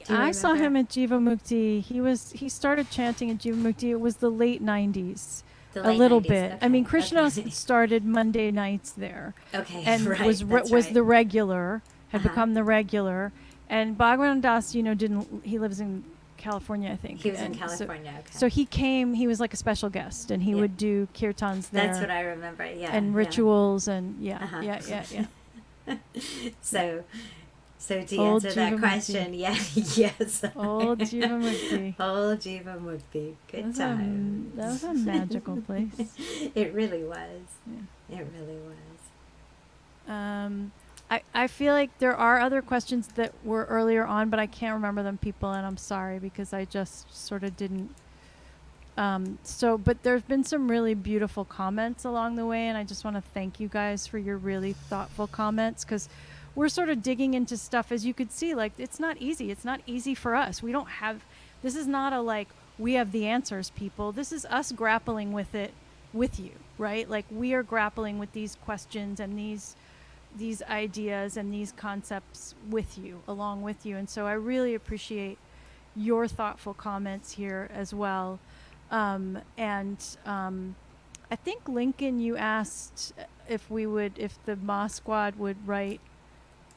I saw him at Jiva Mukti. He started chanting at Jiva Mukti. It was the late 90s. A little 90s. bit. Okay. I mean, Krishna okay. started Monday nights there. Okay, And right. was right. the regular, had Uh-huh. become the regular. And Bhagavan Das, he lives in California, I think. He was in And California, okay. So he came, he was like a special guest, and he Yeah. would do kirtans there. That's what I remember, yeah. And yeah. rituals, and Uh-huh. yeah. So to Old answer that Jiva question, yes. Old Jiva Mukti. Old Jiva Mukti. Good That time. was a magical place. It really was. Yeah. It really was. I feel like there are other questions that were earlier on, but I can't remember them, people, and I'm sorry because I just sort of didn't. But there's been some really beautiful comments along the way, and I just want to thank you guys for your really thoughtful comments, because we're sort of digging into stuff, as you could see, like it's not easy. It's not easy for us. We don't have, this is not a like, we have the answers, people. This is us grappling with it with you, right? Like we are grappling with these questions and these ideas and these concepts with you, along with you. And so I really appreciate your thoughtful comments here as well. I think Lincoln, you asked if the Ma Squad would write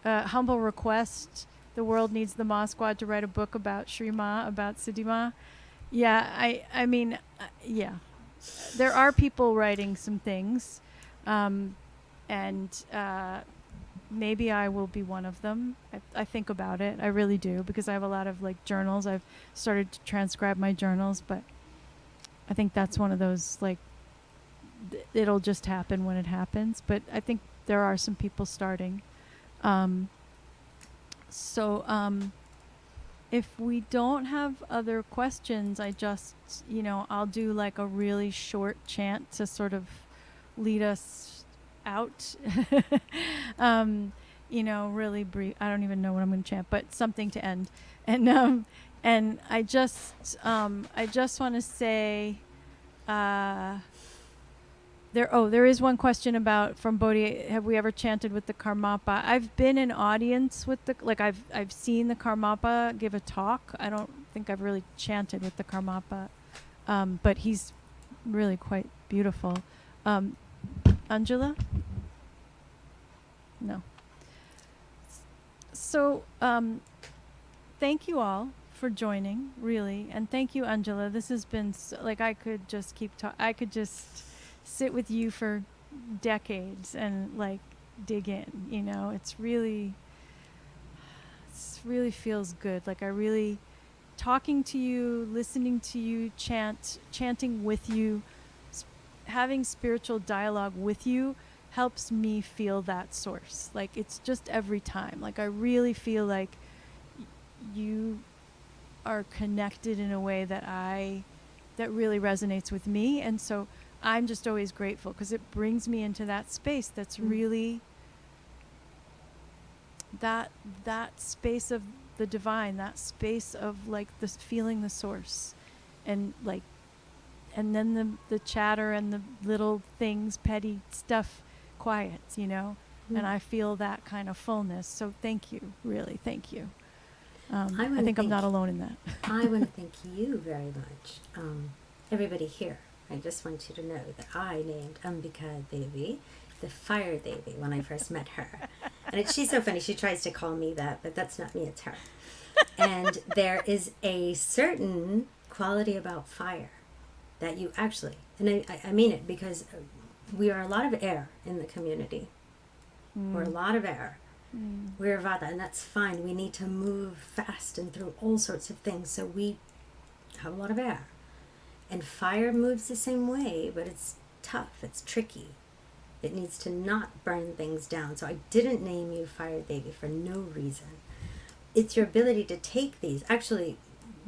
humble request. The world needs the Ma Squad to write a book about Shri Ma, about Siddhi Ma. Yeah, I mean, yeah, there are people writing some things, maybe I will be one of them. I think about it. I really do, because I have a lot of like journals. I've started to transcribe my journals, but I think that's one of those like it'll just happen when it happens. But I think there are some people starting. So if we don't have other questions, I just, I'll do like a really short chant to sort of lead us out. Really brief. I don't even know what I'm going to chant, but something to end. And I just want to say, there is one question from Bodhi. Have we ever chanted with the Karmapa? I've been in audience with I've seen the Karmapa give a talk. I don't think I've really chanted with the Karmapa, but he's really quite beautiful. Anjula? No. So, thank you all for joining, really, and thank you, Anjula. This has been I could just keep talking. I could just sit with you for decades and dig in. It's really feels good. I really talking to you, listening to you chanting with you, having spiritual dialogue with you helps me feel that source. It's just every time. I really feel like you are connected in a way that really resonates with me. And so I'm just always grateful because it brings me into that space that's really that space of the divine, that space of this feeling the source, and and then the chatter and the little things, petty stuff quiets, and I feel that kind of fullness. So thank you, really, thank you. I think I'm not alone in that. I want to thank you very much. Everybody here, I just want you to know that I named Ambika Devi the Fire Devi when I first met her. And she's so funny, she tries to call me that, but that's not me, it's her. And there is a certain quality about fire that you actually, and I mean it, because we are a lot of air in the community. We're a lot of air. We're Vata, and that's fine. We need to move fast and through all sorts of things, so we have a lot of air. And fire moves the same way, but it's tough, it's tricky. It needs to not burn things down. So I didn't name you Fire Devi for no reason. It's your ability to take these. Actually,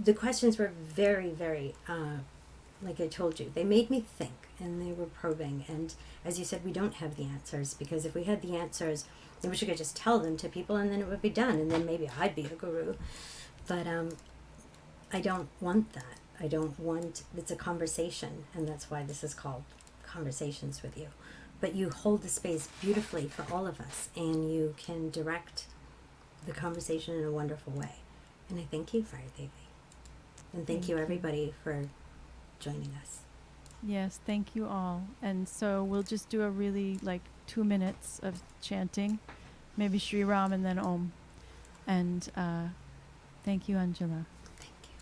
the questions were very, very, like I told you, they made me think, and they were probing. And as you said, we don't have the answers, because if we had the answers, I wish we could just tell them to people and then it would be done, and then maybe I'd be a guru. But I don't want that. I don't want, it's a conversation, and that's why this is called Conversations with You. But you hold the space beautifully for all of us, and you can direct the conversation in a wonderful way. And I thank you, Fire Devi. And thank you, everybody, for joining us. Yes, thank you all. And so we'll just do a really 2 minutes of chanting, maybe Sri Ram and then Om. And thank you, Anjula. Thank you.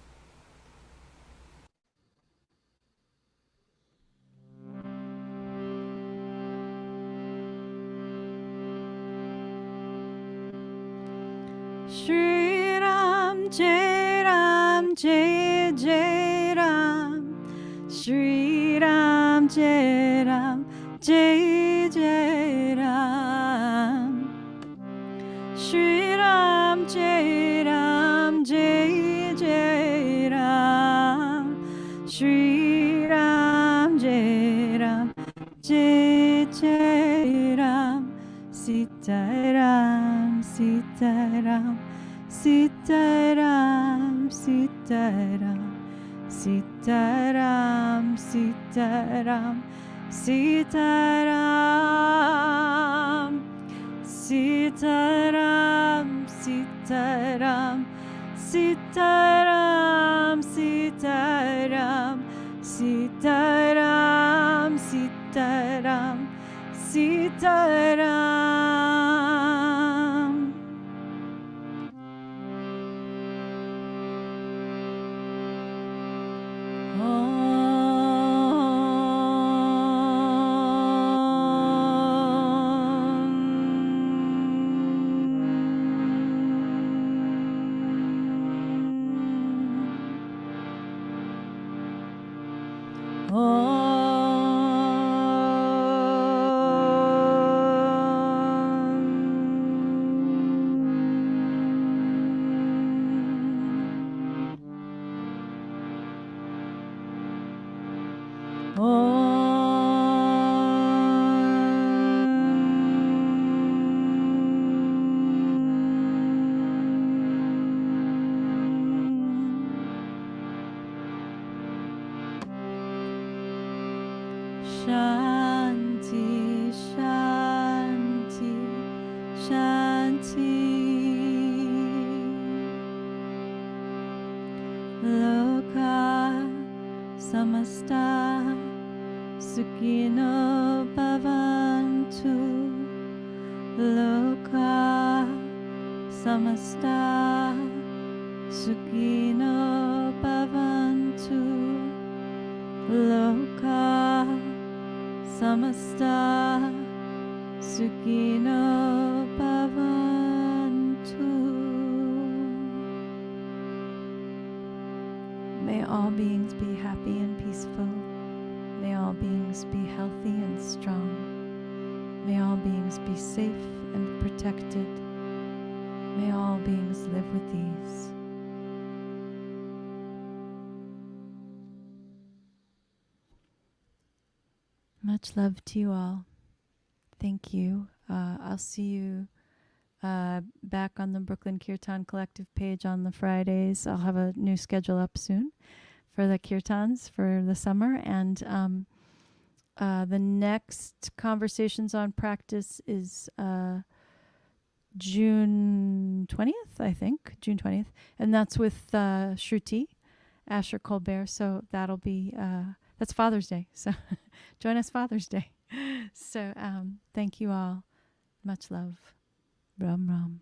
Shri Ram, Jai Ram, Jai Jai Ram. Shri Ram, Jai Ram, Jai Jai Ram. Shri Ram, Jai Ram, Jai Jai Ram. Shri Ram, Jai Ram, Jai Jai Ram. Sita Ram, Sita Ram, Sita Ram, Sita Ram. Sita Ram, Sita Ram, Sita Ram. Sita Ram, Sita Ram, Sita Ram, Sita Ram, Sita Ram, Sita Ram, Sita Ram. Shanti, Shanti, Shanti. Loka samasta sukhino bhavantu. Loka samasta sukhino bhavantu. Loka samasta sukhino bhavantu. May all beings be happy and peaceful. May all beings be healthy and strong. May all beings be safe and protected. May all beings live with ease. Much love to you all. Thank you. I'll see you back on the Brooklyn Kirtan Collective page on the Fridays. I'll have a new schedule up soon for the kirtans for the summer. And the next Conversations on Practice is June 20th, I think. June 20th. And that's with Shruti, Asher Colbert. So that'll be, that's Father's Day. So join us Father's Day. So thank you all. Much love. Ram Ram.